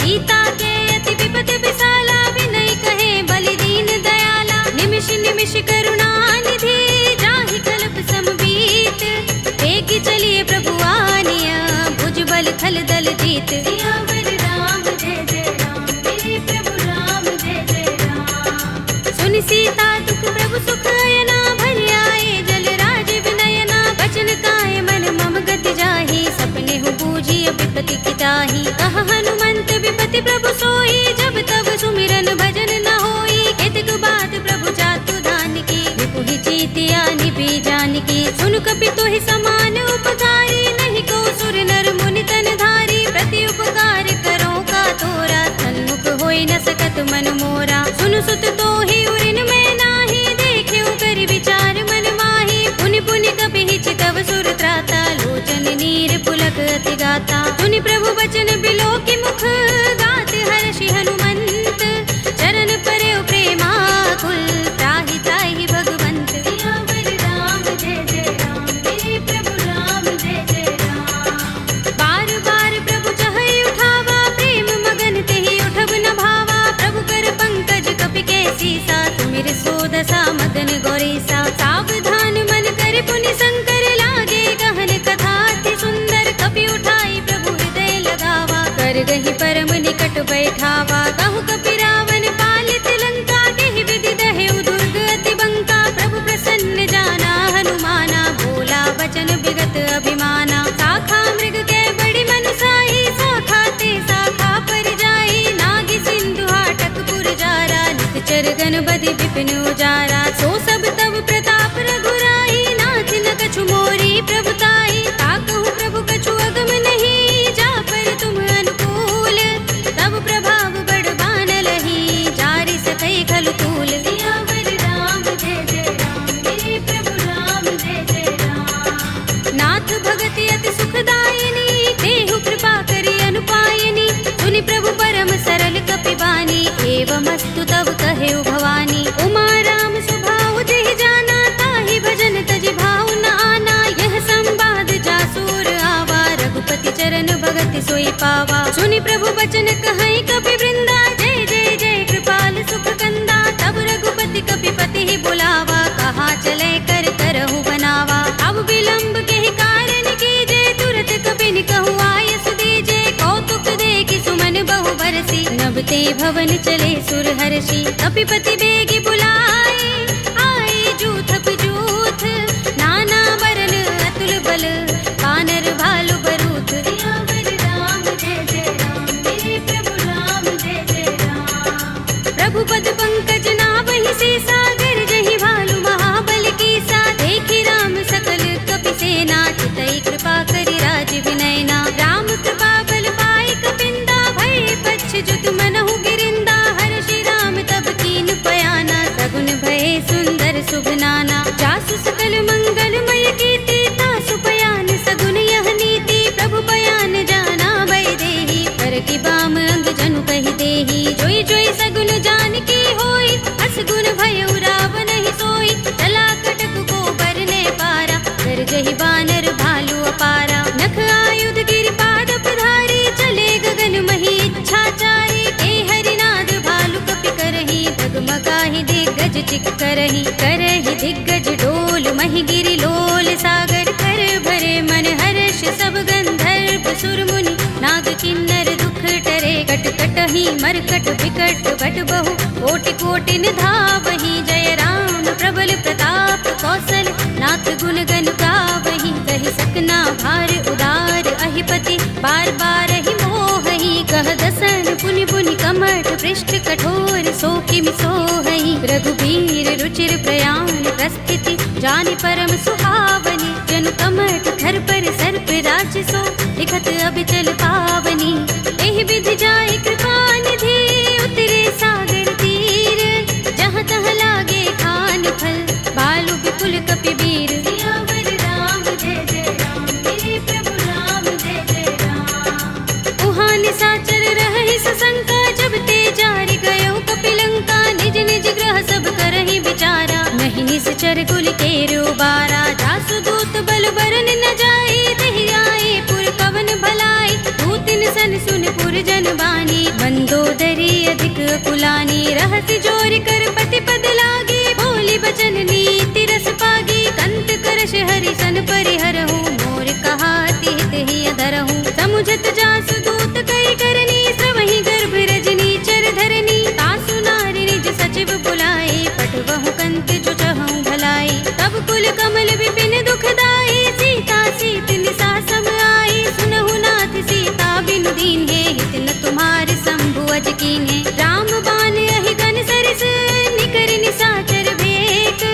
सीता के अति विपत विसाला, विनय कहे बलि दीन दयाला। निमिष निमिष करुणा निधि, जाहि कल्प समबीत। एक चलिए प्रभु आनिया, भुज बल थल दल जीत। सियावर राम जय जय राम, मेरे प्रभु राम जय जय राम। सुन सीता दुख प्रभु सुख अयना, भरि आए जल राज विनयना। बचन काय मन मम गति जाहि, सपने हु बूझी विपति की ताहि। कहा हनुमंत विपति प्रभु सोई, जब तब सुमिरन भजन न होई। केतक बात प्रभु जातु धान की, विपुहि जीतिया निपि जानकी। सुन कपि तोहि समान उपकारी, नहीं को सुर नर मुनि तन धारी। प्रति उपकार करो का तोरा, सन्मुख होई न सकत मन मोरा। सुन सुत तोहि उरिन में नाही, देख्यो कर विचार मन माही। पुनि पुनि कपि चितव सुर त्राता, लोचन नीर पुलक अति गाता। सुनि प्रभु बचन बिलो की मुख, गात हर्षि हनुमंत। चरण परयो प्रेमाकुल, त्राहि त्राहि भगवंत। सियावर राम जय जय राम, मेरे प्रभु राम जय जय राम। बार बार प्रभु चहई उठावा, प्रेम मगन तेहि उठब न भावा। प्रभु कर पंकज कपि के सीसा, सुमिर सोदसा मगन गौरीसा। सावधान मन कर पुनि शंकर, लागे गहन कथा अति सुंदर। कपि उठाई प्रभु हृदय लगावा, कर गहि परम निकट बैठावा। कहु कपि रावण पालित लंका, केहि विधि दहेउ दुर्ग अति बंका। प्रभु प्रसन्न जाना हनुमाना, बोला बचन विगत अभिमाना। शाखा मृग के बड़ी मनसाही, शाखा ते शाखा पर जाई। नागी सिंधु हाटक पुर जारा, निकचर गण बधि विपिन उजारा। सो सब तब प्रताप रघुराई, नाथ न कछु मोरी प्रभुताई। ताकहु प्रभु कछु अगम नहीं, जा पर तुम अनुकूल। तब प्रभाव बड़ बान लही, जारि सकै खलु तूल। सियावर राम जय जय राम, मेरे प्रभु राम जय जय राम। नाथ भगति अति सुखदायिनी, देहु कृपा करि अनुपायिनी। सुनि प्रभु परम सरल कपि बानी, एवमस्तु तब कहेउ भवानी। उमा राम स्वभाव जेहि जाना, ताहि भजन तजि भाव न आना। यह संवाद जासुर आवा, रघुपति चरण भगति सोई पावा। सुनि प्रभु बचन कहई कपि वृंदा, जय जय जय कृपाल सुख कंदा। तब रघुपति कपि पति ही बुलावा, कहा चले कर करहु बनावा। अब विलंब के कारण कीजे, तुरत कपि कहु आयस दीजे। कौतुक देखि सुमन बहु बरसी, नभ ते भवन चले सुर हर्षि। कपिपति बेगी बुलाए, आए जूथ जूथ। नाना बरन अतुल बल, बानर भालु बरूथ। सियावर राम जय जय राम, मेरे प्रभु राम जय जय राम। प्रभु पद पंकज नावहि सीसा, गरजहि भालु महाबल कीसा। देखि राम सकल कपि सेना, चितई कृपा करि राज विनयना। राम कृपा बल पाई कपिंदा, भय पच्छ जुत मनहु गिरिंदा। हर्षि राम तब कीन पयाना, सगुन भय सुंदर शुभ नाना। जासु सकल मंगलमय कीर्ति, तासु पयान सगुन यह नीति। प्रभु पयान जाना भय देहि, पर की बाम अंग जनु कहि देहि। जोई जोई सगुन जानकी होई, अस गुण भयउ रावण ही सोई। चला कटक को बरने पारा, कर जहि बानर भालु अपारा। नख आयुध गिरि पाद पधारी, चले गगन मही इच्छाचारी। ए हरिनाद भालु कपि करहि, डगमगाहि दिग्गज चिक करहि। करहि दिग्गज डोल, महि गिरि लोल सागर। कर भरे मन हर्ष सब गंधर्व सुर मुनि, नाग किन्नर दुख टरे। कट कटहि मरकट विकट भट बहु, कोटि कोटि निधावहि। जय राम प्रबल प्रताप कौशल, नाथ गुण गण गावहि। कहि सकना भार उदार, अहिपति बार बार ही मोहहि। कह दसन पुनि पुनि कमठ, पृष्ठ कठोर सो किमि सोहहि। रघुबीर रुचिर प्रयाण प्रस्थिति, जानि परम सुहावनी। जनु कमठ धर पर सर्प राजसो, लिखत अबिचल पावनी। एहि विधि जाय कृपा निधि, उतरे सागर तीर। जहाँ तहाँ लागे खान फल, बालु विपुल कपि वीर। सियावर राम जय जय राम, मेरे प्रभु राम जय जय राम। उहाँ निशाचर रहहि सशंका, जब ते जारि गयो कपिलंका। निज निज ग्रह सब करहि विचारा, नहीं निश्चर कुल केरो बारा। जासु दूत बल बरन न जाई, देहि आए पुर कवन भलाई। दूतिन सन सुन पुरजन बानी, मंदोदरी अधिक कुलानी, रहसि जोर कर पति पद लागी, बोली बचन नीति रस पागी, कंत करश हरि सन परिहरहु, मोर कहा हित ही अधरहु, समुझत जासु दूत कई करनी, श्रवहि गर्भ रजनी चर धरनी, तासु नारी निज सचिव बुलाए, पठवहु कंत जो चहु भलाई, तब कुल कमल विपिन दुखदाई, सीता सीत निसा सम आई, सुनहु नाथ सीता बिनु दीन है, हित न तुम्हारे शंभु अज कीन्हे, राम बाण अहि गन सरिस, निकर निसाचर भेक,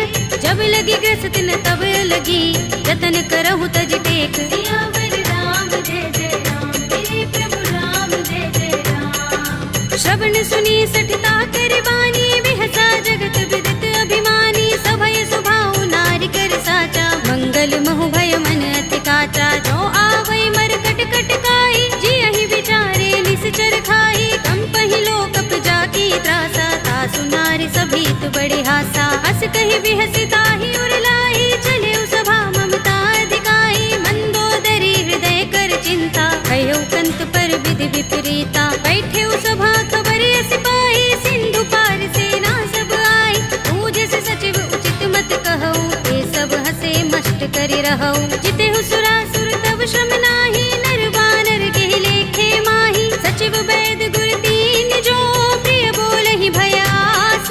जब लगी ग्रस्त न तब लगी, जतन करहु तज टेक, सियावर राम जय जय राम, मेरे प्रभु राम जय जय राम। श्रवण सुनी सठता कर बानी, बिहसा जगत विदित अभिमानी, सभय सुभाउ नारी कर साचा, मंगल महु भय मन अति काचा, जो आवै मर कट कट काई, जियहि विचारे निश्चर खाई, कंपहि लोक जाकी त्रासा, तासु नारी सभीत बड़े हासा, हस कहि बिहसि ताहि उर लाई, चले सभा ममता अधिकाई, मंदोदरी हृदय कर चिंता, कह्यो कंत पर विधि विपरीता, बैठे सभा खबर अस पाई, सिंधु पार सेना सब आई, पूजस सचिव उचित मत कहऊ, ये सब हसे मष्ट करि रहऊ, जितेहु सुरासुर तब श्रम नाही, नर बानर के लेखे माही, सचिव वैद गुर दीन जो, प्रिय बोलहि भयास,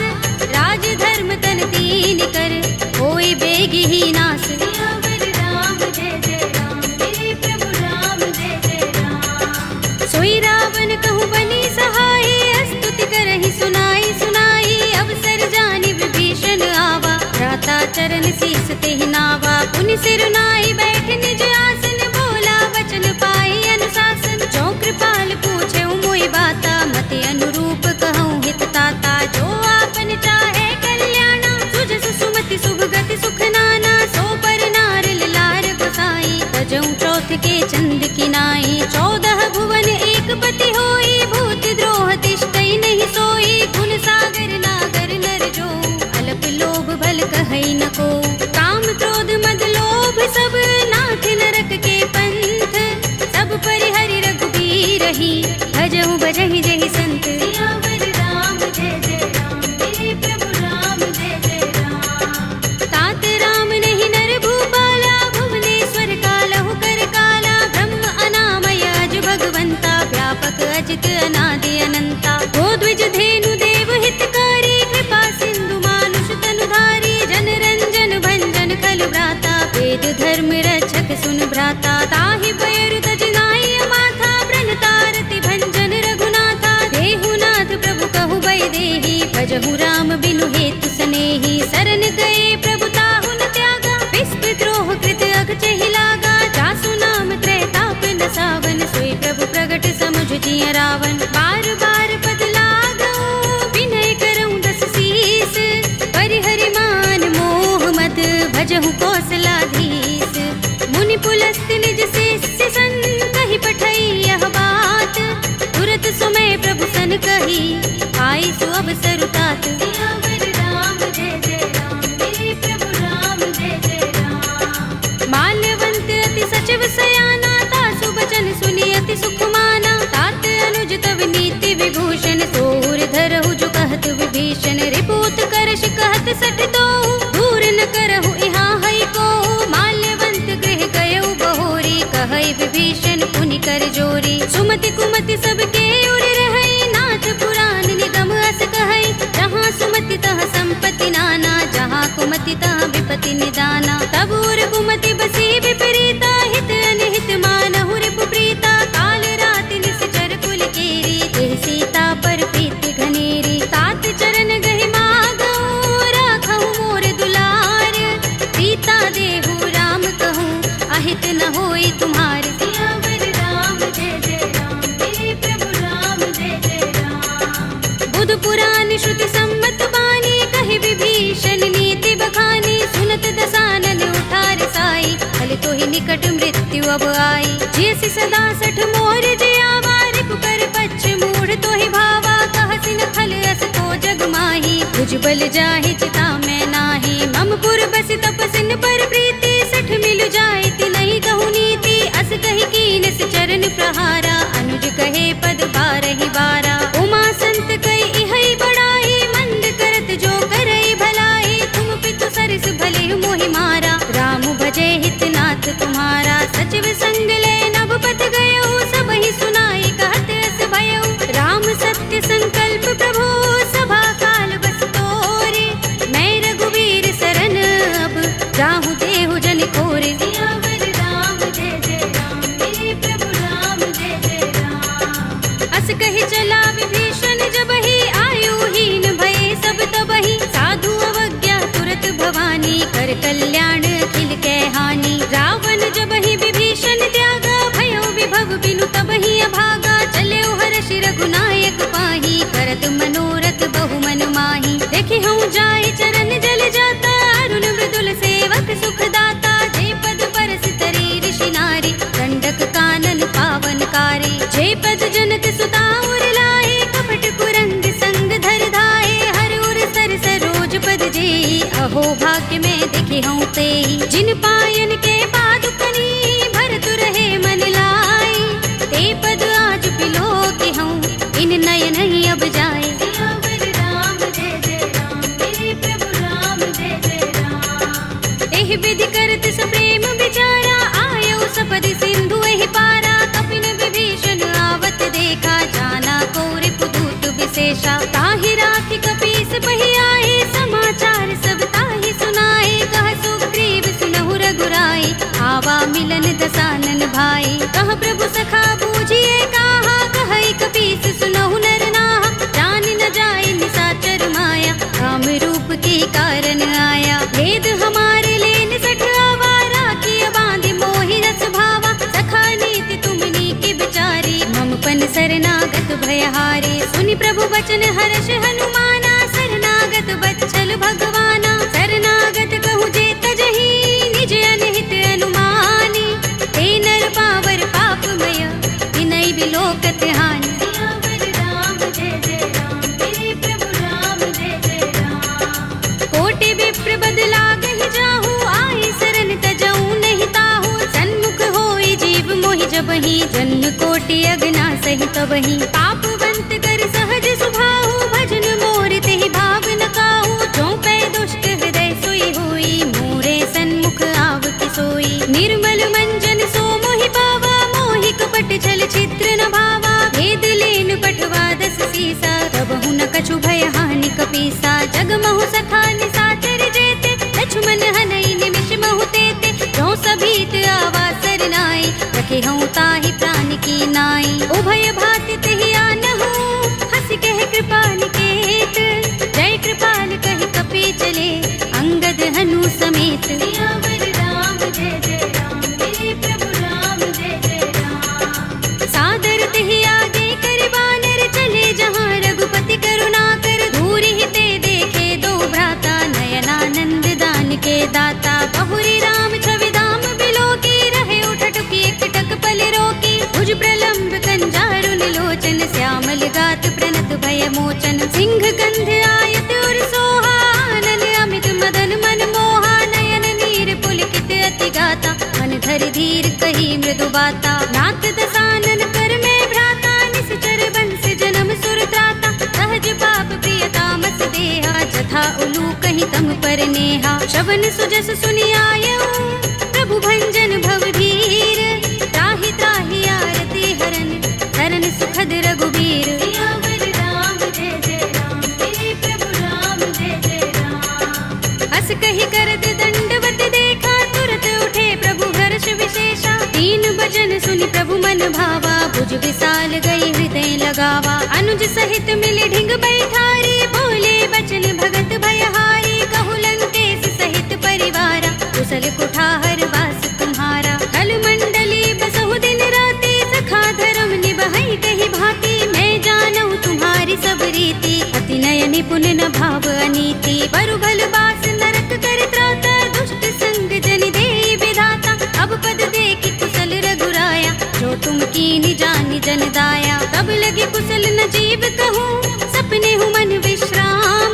राज धर्म तन दीन कर, होई बेगी ही नास, सियावर राम जय जय राम, मेरे प्रभु राम जय जय राम। सोई रावण कहूँ बनी सहाय, स्तुति करहि सुनाई सुनाई, अवसर जानि विभीषण आवा, भ्राता चरण शीस तेहि नावा, पुनि सिर नाई बैठ निज आसन, बोला वचन पाई अनुशासन, जो कृपाल पूछे मोहि बाता, मति अनुरूप कहूँ हित ताता, जो आपन चाहे कल्याणा, सुजस सुमति शुभ गति सुख नाना, सो पर नार लार गोसाई, तजऊँ चौथ के चंद किनाई, 14 भुवन एक पति होई, भूत द्रोह तिष्ठई नहीं सोई, गुण सागर नागर नर जो, अल्प लोभ भल कहई न को, काम क्रोध मद लोभ सब, नाथ नरक के पंथ, सब परिहरि रघुबीर ही, भजहु भजहि जहि संत, सियावर राम जय जय राम, मेरे प्रभु राम जय जय राम। तात राम नहीं नर भूपाला, भुवनेश्वर कालहु कर काला, ब्रह्म अनामय अज भगवंता, व्यापक अजित अनादि अनंता, गोद्विज धेनु देव हितकारी, कृपा सिंधु मानुष तनुधारी, जन रंजन भंजन खल भ्राता, वेद धर्म रक्षक सुन भ्राता, ताहि भयरु तज नाई माथा, ब्रन तारति भंजन रघुनाथा, देहुनाथ प्रभु कहु भय देहि, भजहु राम बिनु हेतु सनेहि, शरण गए प्रभु ताहु न त्यागा, विस्पद्रोह कृत अगचहि लागा, जासु नाम त्रैताप न सावन, सोई प्रभु प्रगट समुझ जिय रावण, बार बार पद लागऊ, विनय करऊँ दस शीस, परिहरि मान मोह मद, भजहु कौशलाधीश, मुनि पुलस्त निज शिष्य सन, कहि पठई यह बात, तुरत सुमय प्रभु सन कही, आई सु अवसर तात, सियावर राम जय जय राम, मेरे प्रभु राम जय जय राम। माल्यवंत अति सचिव सयाना, तासु बचन सुनि अति सुख माना, तात अनुज तव नीति विभूषण, सोर धरहु जो कहत विभीषण, रिपुत करश कहत सठ दोहु, दूर न करहु इहाँ हई को, माल्यवंत गृह गयउ बहोरी, कहई विभीषण पुनि कर जोरी, सुमति कुमति सबके उर रहई, नाथ पुराण निगम अस कहई, जहाँ सुमति तह संपत्ति नाना, जहाँ कुमति तह विपति निदाना, तब उर कुमति बसी विपरीता, हित अनहित मानहु रिपु प्रीता, काल राति निश्चर कुल केरी, देह सीता पर प्रीति घनेरी, तात चरण गहि मागऊ, राखहु मोर दुलार, सीता देहु राम कहूँ, अहित न होई तुम्हार, सियावर राम जय जय राम, मेरे प्रभु राम जय जय राम। बुध पुराण श्रुति सम्मत बानी, कहि विभीषण नीति बखानी, सुनत दसानन उठार साई, हल तो ही निकट मृत्यु अब आई, जैसी सदा सठ मोर जियावा, रिपु कर पच्छ मूढ़ तो ही भावा, कहसिन खल अस तो जग माही, भुज बल जाहि चिता मैं नाही, मम पुर बस तपसिन पर प्रीति, सठ मिल जाए ति नहीं कहु नीति, अस कहि कीन चरण प्रहारा, अनुज कहे पद बारहि बारा। उमा संत कई इहई बड़ाई, मंद करत जो करई भलाई। तुम पितु सरस भले मोहि मारा, राम भजे हितनाथ तुम्हारा। सचिव संग ले नभपत गयो, सबहि सुनाई कहत अस भयो। राम सत्य संकल्प प्रभु, सभा काल बस तोरे। मैं रघुवीर सरन अब, जाहु देहु जन खोरे। सियावर राम जय जय राम, मेरे प्रभु राम जय जय राम। अस कहि चला विभीषण, जबहि आयुहीन भये सब तबहि। साधु अवज्ञा तुरत भवानी, कर कल्याण अखिल कै हानि। रावण जबहि विभीषण त्यागा, भयो विभव बिनु तबहि अभागा। चल्यो हर्षि रघुनायक पाहि, करत मनोरथ बहु मन माहि। देखि हूँ जाय चरण जल जाता, अरुण मृदुल सेवक सुख दाता। जे पद परस तरी ऋषि नारी, दंडक कानन पावनकारी। जे पद जनक सुता उर लाए, कपट कुरंग संग धर धाए। हर उर सर सरोज पद जेई, अहो भाग्य में देखे हूँ तेई। जिन पायन के पादुकनी, भरत रहे मन लाई। ते पद आज पिलो के हूँ, इन नयन ही अब जाए। सियावर राम जय जय राम, मेरे प्रभु राम जय जय राम। एहि विधि करत सप्रेम विचारा, आयो सपदि सिंधु एहि पारा। कपिन विभीषण आवत देखा, जाना कोरि पुदूत विशेषा। ताहि राखि कपीस बहि आए, समाचार सब ताहि सुनाए। कह सुग्रीव सुनहु रघुराई, आवा मिलन दसानन भाई। कह प्रभु सखा बूझिए कहा, कहई कपीस सुनहु नर नाहा। जान न जाय निशाचर माया, काम रूप के कारण आया। भेद हमारे लेन सठ आवारा, किया बांधि मोहि रस भावा। सखा नीति तुमनी के बिचारी, ममपन शरणागत भयहारी। सुनि प्रभु बचन हर्ष हनुमाना, शरणागत बच्चल भगवाना। शरणागत कहूँ जे तजहि, निज अनहित अनुमानी। ते नर पावर पापमय, विनय बिलोकत हानि। सियावर राम जय जय राम, मेरे प्रभु राम जय जय राम। कोटि विप्र बदला गहि जाहू, आए शरण तजऊ नहीं ताहू। सन्मुख होई जीव मोहि जबहि, जन्म कोटि अगना सहि तबहि। पापवंत कर सहज सुभाहु, भजन मोर तेहि भाव न काहू। जो पै दुष्ट हृदय सोई होई, मोरे सन्मुख आव कि सोई। निर्मल मंजन सो मोहि पावा, मोहि कपट छल चित्र न भावा। भेद लेन पठवा दस सीसा, तबहु न कछु भय हानि कपीसा। जगमहु सखा निशाचर जेते, लक्ष्मण हनई निमिष महु तेते। जो सभीत आवा सरनाई, रखे हूँ ताहि प्राण की नाई। उभय भाति तेहि आनहु, हंस कह कृपाल केत। जय कृपाल कहि कपि चले, अंगद हनु समेत। सियावर राम जय जय राम, मेरे प्रभु राम जय जय राम। सादर तेहि आगे कर बानर, चले जहाँ रघुपति करुणा कर। धूरि ते देखे दो भ्राता, नयनानंद दान के दाता। बहुरी राम छवि धाम बिलो की, रहे उठटुकी एकटक पल रोकी। भुज प्रलंब कंजारुन लोचन, श्यामल गात प्रणत भय मोचन। सिंह गंध आयत उर सोहा, आनन अमित मदन मन मोहा। नयन नीर पुलकित अति गाता, मन धरि धीर कही मृदु बाता। नाथ दसानन कर में भ्राता, निश्चर बंस जन्म सुर त्राता। सहज पाप प्रियता मस देहा, जथा उलू कहीं तम पर नेहा। श्रवण सुजस सुनि आयऊ, प्रभु भंजन भव भीर। त्राहि त्राहि आरती हरन, शरण सुखद रघुबीर। सियावर राम जय जय राम, मेरे प्रभु राम जय जय राम। हस कहि करत दंडवत देखा, तुरत उठे प्रभु हर्ष विशेषा। दीन भजन सुनि प्रभु मन भावा, भुज विशाल गई हृदय लगावा। अनुज सहित मिले ढिंग बैठारी, बोले बचन भगत भयहारी। कहु लंकेश सहित परिवारा, कुशल कुठार वास तुम्हारा। कल मंडली बसहु दिन राति, सखा धर्म निबहै कहि भांति। मैं जानहु तुम्हारी सब रीति, अति नय निपुण न भाव अनीति। बरु भल बास नरक कर त्राता, दुष्ट संग जन देई विधाता। अब पद देखि कुशल रघुराया, जो तुम कीनि जानि जन दाया। तब लगे कुशल न जीव कहूँ, सपने हूँ मन विश्राम।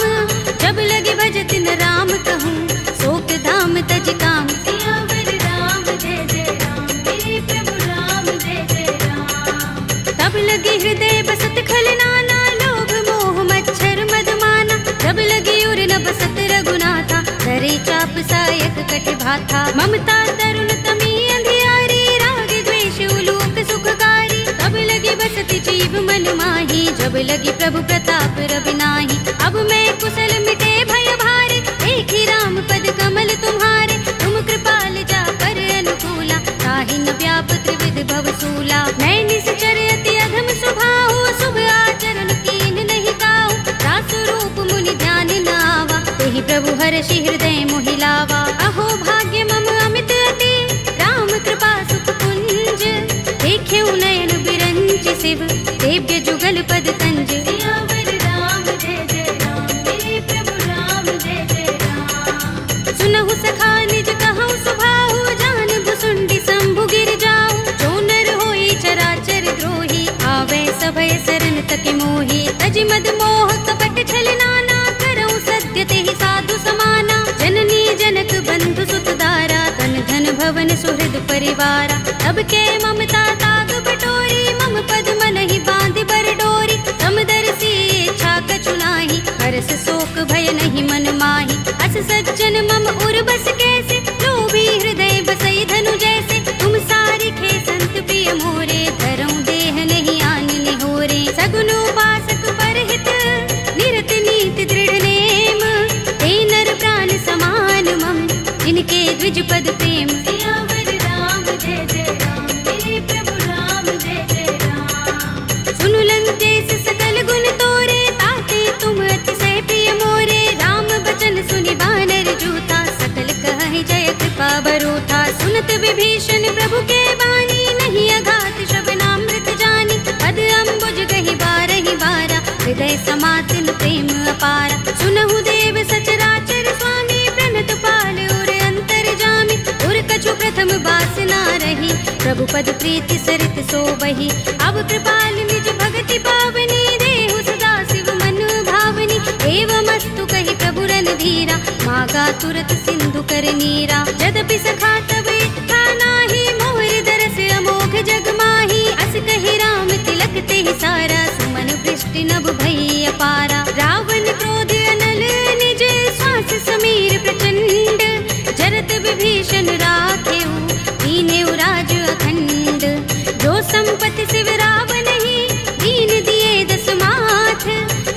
जब लगे भजत न राम कहूँ, शोक धाम तज काम। सियावर राम जय जय राम, मेरे प्रभु राम जय जय राम। तब लगे लगी हृदय बसत खल नाना, लोभ मोह मच्छर मदमाना। जब लगी उर न बसत रघुनाथा, धरे चाप सायक कट भाथा। ममता तरुण तमी अंधियारी, राग द्वेष उलूक सुखकारी। तब लगी बसती जीव मन माही, जब लगी प्रभु प्रताप रवि नाही। अब मैं कुशल मिटे भय भारे, एक ही राम पद कमल तुम्हारे। तुम कृपाल जा पर अनुकूला, ताहि न व्याप त्रिविध भव सूला। मैं निश्चर अति अधम स्वभाव, शुभ आचरण कीन नहीं काहू। दास रूप मुनि ध्यान न आवा, तेहि प्रभु हर्षि हृदय मोहि लावा। अहो भाग्य मम अमित अति, राम कृपा सुख कुंज। देखेउ नयन बिरंचि शिव, देव्य जुगल पद कंज। सियावर राम जय जय राम, मेरे प्रभु राम जय जय राम। सुनहु सखा निज कहउँ सुभाहु, जान भुसुंडी शंभु गिर जाऊ। जो नर होई चराचर द्रोही, आवे सभय सरन तक मोही। तज मद मोह कपट छल नाना, करऊँ सत्य तेहि साधु समाना। जननी जनक बंधु सुत दारा, तन धन भवन सुहृद परिवारा। तब के ममता ताग बटोरी, मम पद मनहि बांधि बर डोरी। समदर्शी इच्छा कछु नाही, हरस शोक भय नहीं मन माही। अस सज्जन मम उर बस कैसे, लोभी हृदय बसई धनु जैसे। तुम सारिखे संत प्रिय मोरे, धरऊँ देह नहीं आन निहोरे। सगुन उपासक परहित, निरत नीति दृढ़ नेम। ते नर प्राण समान मम, जिनके द्विज पद प्रेम। सियावर राम जय जय राम, मेरे प्रभु राम जय जय राम। सुनु लंकेश सकल गुण तोरे, ताते तुम अतिशय प्रिय मोरे। राम बचन सुनि बानर जूथा, सकल कहहि जय कृपा बरूथा। सुनत विभीषण प्रभु के बानी, नहीं अघात श्रवणामृत जानी। पद अम्बुज गहि बारहि बारा, हृदय समातिन प्रेम अपारा। सुनहु देव सचराचर स्वामी, प्रणत पाल उर अंतर जामी। उर कछु प्रथम बासना रही, प्रभु पद प्रीति सरित सोबही। अब कृपाल निज भगति पावनी, देहु सदा शिव मन भावनी। एवमस्तु कहि प्रभु रणधीरा, मागा तुरत सिंधु कर नीरा। यद्यपि सखा तब इच्छा नाही, मोर दरस अमोघ जग माही। अस कहि राम तिलक तेहि सारा, सुमन वृष्टि नभ भई अपारा। रावण क्रोध अनल निज, श्वास समीर प्रचंड। जरत विभीषण राखेउ, दीनेउ राज अखंड। जो संपत्ति शिव रावण ही, दीन दिए दस माथ।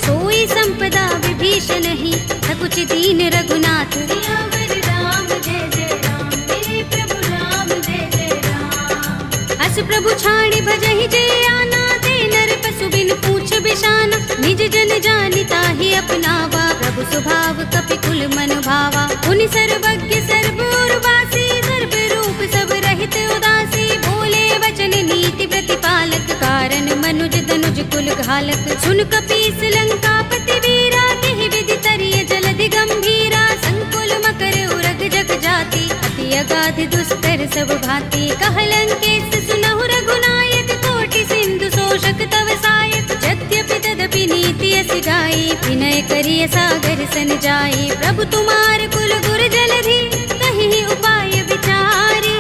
सोई संपदा विभीषण ही, सकुच दीन रघुनाथ। सियावर राम जय जय राम, मेरे प्रभु राम जय जय राम। अस प्रभु छाड़ी भजहि जे आना, ते नर पशु बिन पूछ बिशाना। निज जन जानि ताहि अपनावा, प्रभु स्वभाव कपि कुल मन भावा। मुनि सर्वज्ञ सर्व उर्वासी, सर्व रूप सब रहित उदासी। बोले वचन नीति प्रतिपालक, कारण मनुज धनुज कुल घालक। सुन कपीस लंकापति वीरा, केहि विधि तरिय जलधि गंभीरा। संकुल मकर उरग जग जाति, अति अगाध दुस्तर सब भांति। कहलंकेश सुनहु रघुनायक, कोटि सिंधु शोषक तव सायक। यद्यपि तदपि नीति अस गाई, विनय करिय सागर सन जाई। प्रभु तुम्हार कुल गुर जलधि, तहि उपाय विचारी।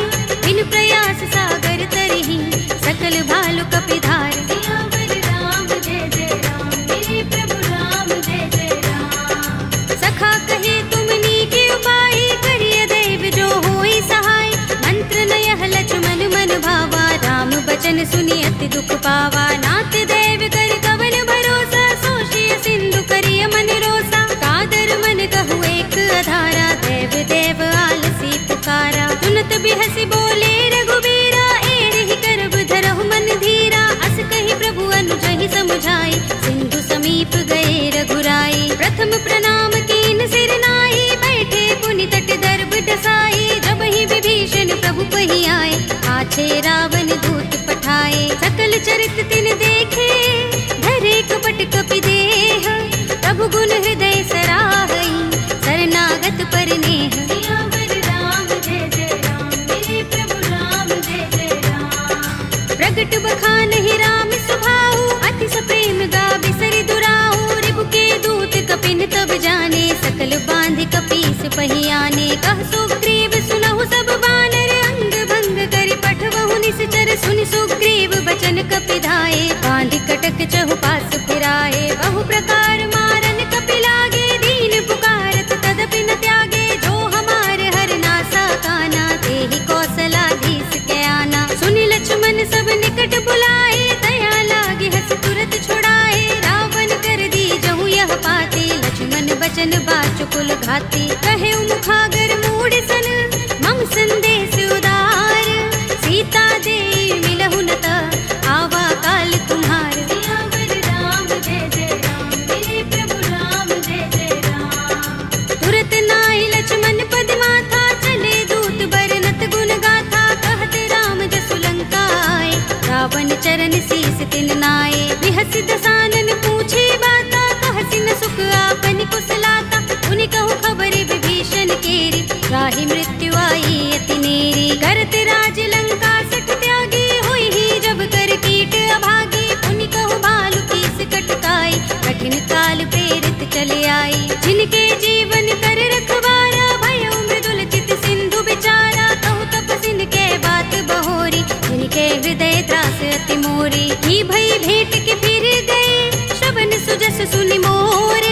बिन प्रयास सागर तरहि, सकल भालु कपिधार। सियावर राम जय जय राम, मेरे प्रभु राम जय जय राम। सखा कहे तुम नीके उपाय, करिय दैव जो होई सहाय। मंत्र नयह लक्ष्मण मन भावा, राम बचन सुनि अति दुख पावा। नाथ दैव कर कवन भरोसा, सोषिय सिंधु करिय मन रोसा। कादर मन कहु एक अधारा, देव देव आलसी पुकारा। सुनत बिहसि बोले रघुबीरा, एहि करब धरहु मन धीरा। अस कहि प्रभु अनुजहि समुझाई, सिंधु समीप गए रघुराई। प्रथम प्रणाम कीन सिर नाई, बैठे पुनि तट दर्भ डसाई। जब ही विभीषण प्रभु पहि आए, आछे रावण दूत पठाए। सकल चरित तिन देखे, धरे कपट कपि देह। प्रभु गुण हृदय सराहई, शरणागत पर नेह। सियावर राम जय जय राम, मेरे प्रभु राम जय जय राम। प्रगट बखानहि राम सुभाऊ, अति सप्रेम गावि सरि दुराऊ। रिपु के दूत कपिन तब जाने, सकल बांधि कपीस पहि आने। कह सुग्रीव सुनहु सब बानर, अंग भंग करि पठवहु निश्चर। सुनि सुग्रीव बचन कपि धाये, बांधि कटक चहुपास फिराए, बहु प्रकार मारन कपिलागे, दीन पुकारत तदपि न त्यागे, जो हमारे हर नासा काना, तेहि कौशलाधीश के आना। सुनि लक्ष्मण सब निकट बुलाए, दया लागे हस तुरत छुड़ाए, रावण कर दी जहु यह पाती, लक्ष्मण बचन बाचुकुल घाती। कहे मुखागर मूढ़ सन मम संदेश उदार, सीता दे मिलहु न त आवा काल तुम्हार। सियावर राम जय जय राम, मेरे प्रभु राम जय जय राम। तुरत नाहि लक्ष्मण पद माथा, चले दूत बरनत गुण गाथा, कहत राम जसु लंका आए, रावण चरण शीस तिन नाए। बिहस दसानन पूछे बाता, कहसि न सुख आपन कुशलाता, उनि कहु खबर विभीषण केरी, राहि मृत्यु आई अति नेरी। करत राज लंका सठ त्यागी, होई ही जब कर कीट अभागी, उनि कहु भालु कीस कटकाई, कठिन काल प्रेरित चले आई। जिनके जीवन कर रखवारा, भयउ मृदुल चित सिंधु बिचारा, कहु तपसिन के बात बहोरी, जिनके हृदय त्रास अति मोरी। की भई भेंट के फिर गए, श्रवण सुजस सुनि मोर,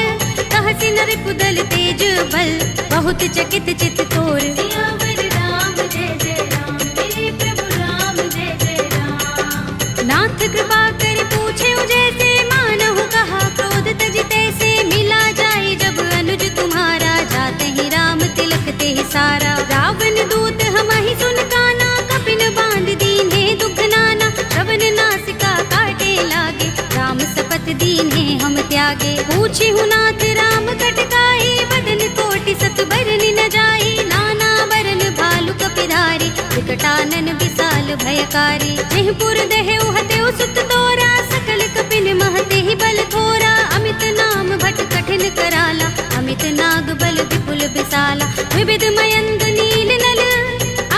कहसि नर कुदल तेज बल, बहुत चकित चित तोर। सियावर राम जय जय राम, मेरे प्रभु राम जय जय राम। नाथ कृपा कर पूछे जैसे, मानहु कहा क्रोध तज तैसे, मिला जाए जब अनुज तुम्हारा, जाते ही राम तिलक ते सारा। रावण दूत हमहि सुन काना, कपिन बांध दीन्हे दुख नाना, श्रवण नासिका काटे लागे, राम सपत दीन्हे हम त्यागे। पूछी नाथ राम कटकाई, बदन कोटि सत बरनि न जाई, नाना बरन भालु कपिधारी, विकटानन विशाल भयकारी। जेहपुर दहेउ हतेउ सुत तोरा, सकल कपिन महते ही बल थोरा, अमित नाम भट कठिन कराला, अमित नाग बल विपुल विशाला। विविध मयंग नील नल,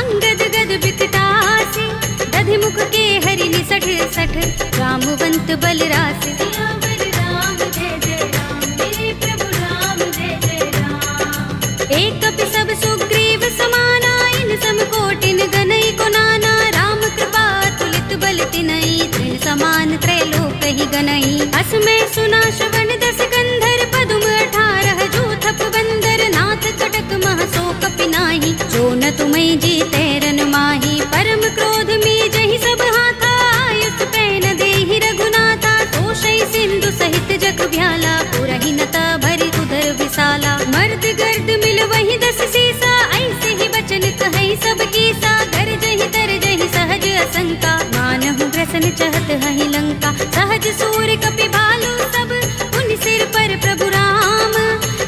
अंगद गद विकटासी, दधि मुख के हरि निसठ सठ, रामवंत बल रासि। सियावर राम जय जय राम, मेरे प्रभु राम जय जय राम। एक कपि सब सुग्रीव समाना, इन सम कोटिन गनई को नाना, राम कृपा तुलित बल तिनई, तृण समान त्रैलोक ही गनई। अस में सुना श्रवण दस गंधर, पदुम 18 जूथप बंदर, नाथ कटक मह सो कपि नाही, जो न तुम्हें जीते रन माही। परम क्रोध में जहि सब हाथा, आयुष पैन देहि रघुनाथा, तोषै सिंधु सहित जग भ्याला, पुरहि नता भरि उदर विशाला। मर्द गर्द मिल वही 10 सीसा, ऐसे ही बचन कहै सब कीसा, गरजहि तरजहि सहज असंका, मानहु ग्रसन चहत हहि लंका। सहज सूर कपि भालु सब, उन सिर पर प्रभु राम,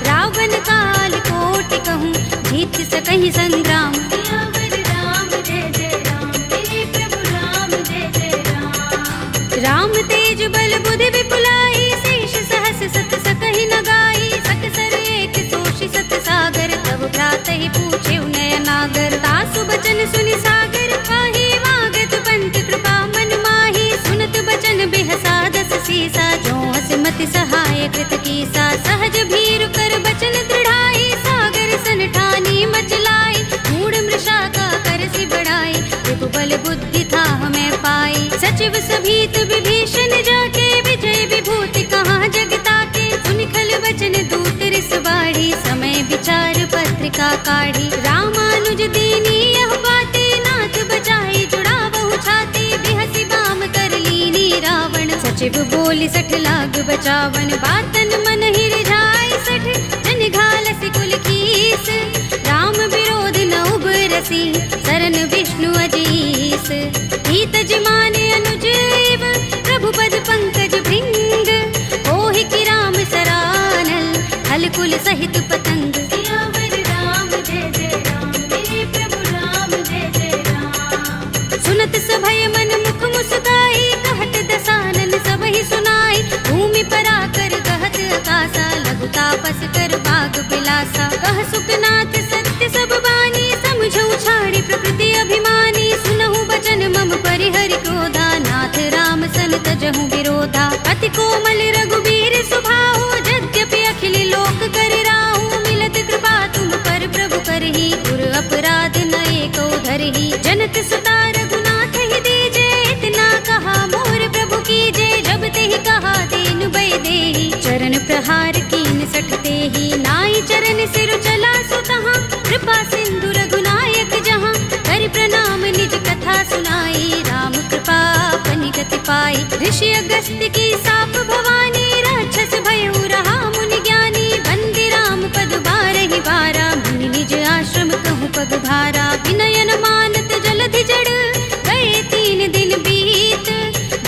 रावण काल कोटि कहूँ, जीत सकहि संग्राम। सियावर राम जय जय राम, मेरे प्रभु राम जय जय राम। राम तेज बल बुद्धि विपुलाई, शेष सहस सत सकहि न गाई, सकसर एक सोषि सत सागर, तब भ्रातहि पूछे नय नागर। तासु बचन सुनि सागर, काहि वागत पंत कृपा मन माही, सुनत बचन बिहसा 10 सीसा, जो हसमति सहाय कृत कीसा। सहज भीरु कर बचन दृढ़ाई, सागर सन ठानी मचलाई, मूढ़ मृषा का करसि बढ़ाई, विपुबल बुद्धि था हमें पाई। सचिव सभीत विभीषण जाके, विजय विभूति कहाँ जगता के, सुनि खल बचन दूत रिस बाढ़ी, समय विचार पत्रिका काढ़ी। रामानुज दीनी यह बातें, नाथ बचाई जुड़ावहु छाती, बिहसि बाम कर लीनी रावण, सचिव बोली 60 लाग बचावन। बातन मन ही रिझाई 60, जन घालसि कुल कीस, राम विरोध न उबरसी, सरन विष्णु अजीस। हित जमाने अनुज एव, प्रभु पद पंकज भृंग, होहि कि राम सरानल, हल कुल सहित पतंग। सियावर राम जय जय राम, मेरे प्रभु राम जय जय राम। सुनत सभय मन मुख मुस्काई, कहत दसानन सबहि सुनाई, भूमि पराकर कहत आकाशा, लघु तापस कर बाग बिलासा। कह सुखनाथ सत्य सब बानी, समझौ छाड़ी प्रकृति अभिमानी, सुनहु बचन मम परिहरि क्रोधा, नाथ राम सन तजहु विरोधा। अति कोमल रघुबीर सुभाहु, यद्यपि अखिल लोक कर राहु, मिलत कृपा तुम पर प्रभु करही, पुर अपराध न एको धरही। जनत सुता रघुनाथ ही दीजे, इतना कहा मोर प्रभु कीजे, जब ते प्रहार कीन सठते ही नाई चरण सिर चला सो तहाँ कृपा सिंधु रघुनायक जहाँ कर प्रणाम निज कथा सुनाई राम कृपा अपनी गति पाई ऋषि अगस्त्य की साप भवानी राक्षस भयउ रहा मुनि ज्ञानी बंदी राम पद बारहि बारा मुनि निज आश्रम कहूँ पग भारा विनयन मानत जलधि जड़ गए 3 दिन बीत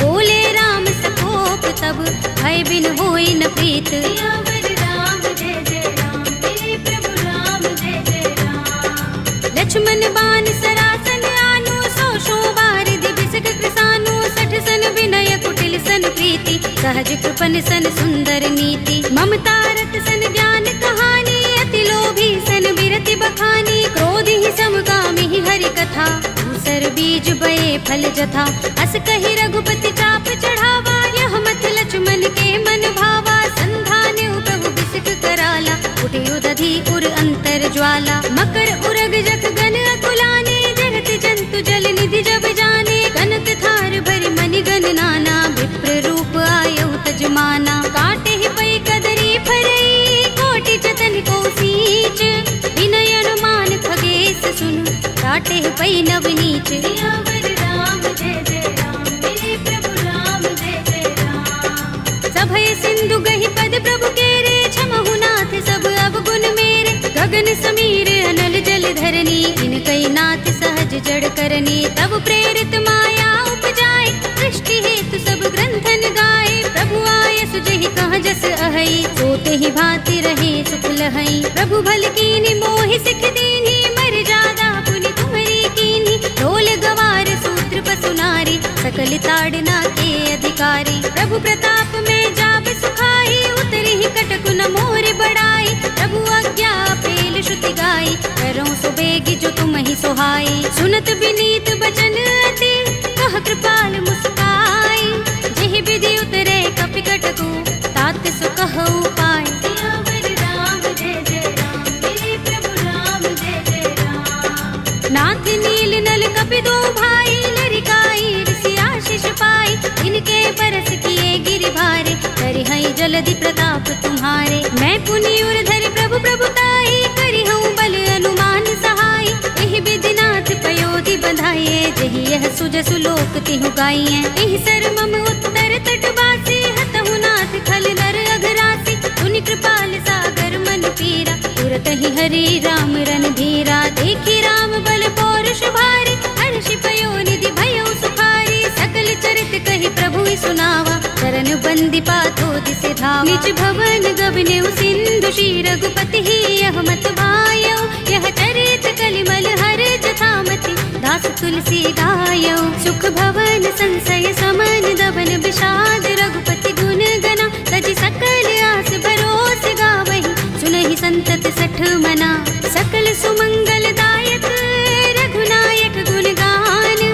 बोले राम सकोप तब भय बिन होई न प्रीत सियावर राम जय जय राम मेरे प्रभु राम जय जय राम लक्ष्मण बाण सरासन आनु सौ बारिधि बिसक कृसानु सठ सन विनय कुटिल सन प्रीति सहज कृपन सन सुंदर नीति ममता रत सन ज्ञान कहानी अति लोभी सन बिरति बखानी क्रोध ही समगामी ही हरि कथा दूसर बीज बये फल जथा अस कहि रघुपति चाप चढ़ावा यह मत लक्ष्मण के मन भावा संधान प्रभु बिसक कराला उठे उदधि उर अंतर ज्वाला मकर उरग जख गन अकुलाने जगत जंतु जल निधि जब जाने कनक थार भरि मनि गण नाना विप्र रूप आयु तजमाना काटे ही पै कदरी फरई कोटि जतन को सींच विनय अनुमान खगेश सुन काटे ही पै नव नीच सियावर राम जय जय राम मेरे प्रभु राम जय जय राम सभय सिंधु गहि पद प्रभु केरे छमहु नाथ सब अवगुण मेरे गगन समीर अनल जल धरनी इनकै नाथ सहज जड़ करनी तब प्रेरित माया उपजाए सृष्टि हेतु सब ग्रंथन गाए प्रभु आय सुजहि कह जस अहै सोते ही भांति रहे सुख लहै प्रभु भल कीनि मोहि सिख दीन्ही मर जादा पुनि तुम्हरी कीन्ही ढोल गवार सूत्र पसु नारी सकल ताड़ना के अधिकारी प्रभु प्रताप में जाब सुखाई उतरी ही कटकु न मोर बड़ाई प्रभु आज्ञा पेल श्रुति गाई करो सुबेगी जो तुम ही सुहाई सुनत विनीत बचन अति कह कृपाल मुस्काई जेहि विधि उतरे कपि कटकु तात सु कहु पाय सियावर राम जय जय राम मेरे प्रभु राम जय जय राम नाथ नील नल कपि दो भाई लरिकाई ऋषि आशीष पाई इनके बरस किए गिरि भारे करि हई जलधि प्रताप तुम्हारे मैं पुनि उर धरि प्रभु प्रभुताई करि हूँ बल अनुमान सहाय एहि विधि नाथ पयोधि बंधाइए जहि यह सुजसु लोक तिहु गाइए एहि सर मम उत्तर तट बासी हतहु नाथ खल नर अघरासी सुनि कृपाल सागर मन पीरा तुरत ही हरि राम रन धीरा देखी राम बल पौरुष भारी हर्षि पयो निधि भयो सुखारी सकल चरित कहि प्रभु सुनावा चरण बंदी पाथो दिसे धावा निज भवन गबने सिंधु श्री रघुपति ही यह मत भायो यह चरित कलिमल हर जथामति दास तुलसी गायो सुख भवन संशय समन दबन विषाद रघुपति गुण गना तजि सकल आस भरोस गावहि सुनहि संतत सठ मना सकल सुमंगल दायक रघुनायक गुण गान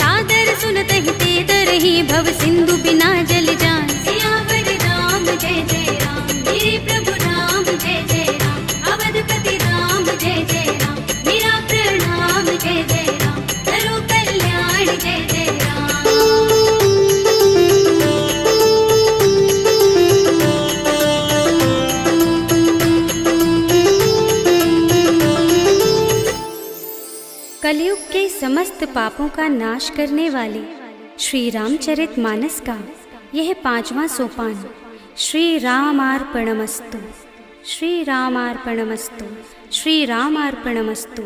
सादर सुनत ही ते दरहि भव सिंधु बिना जल जान सियावर राम जय जय राम मेरे प्रभु राम जय जय राम अवधपति राम जय जय राम मेरा प्रणाम जय जय राम करो कल्याण जय जय राम कलयुग के समस्त पापों का नाश करने वाले श्री रामचरितमानस का यह 5वां सोपान श्री रामार्पणमस्तु श्री रामार्पणमस्तु श्री रामार्पणमस्तु।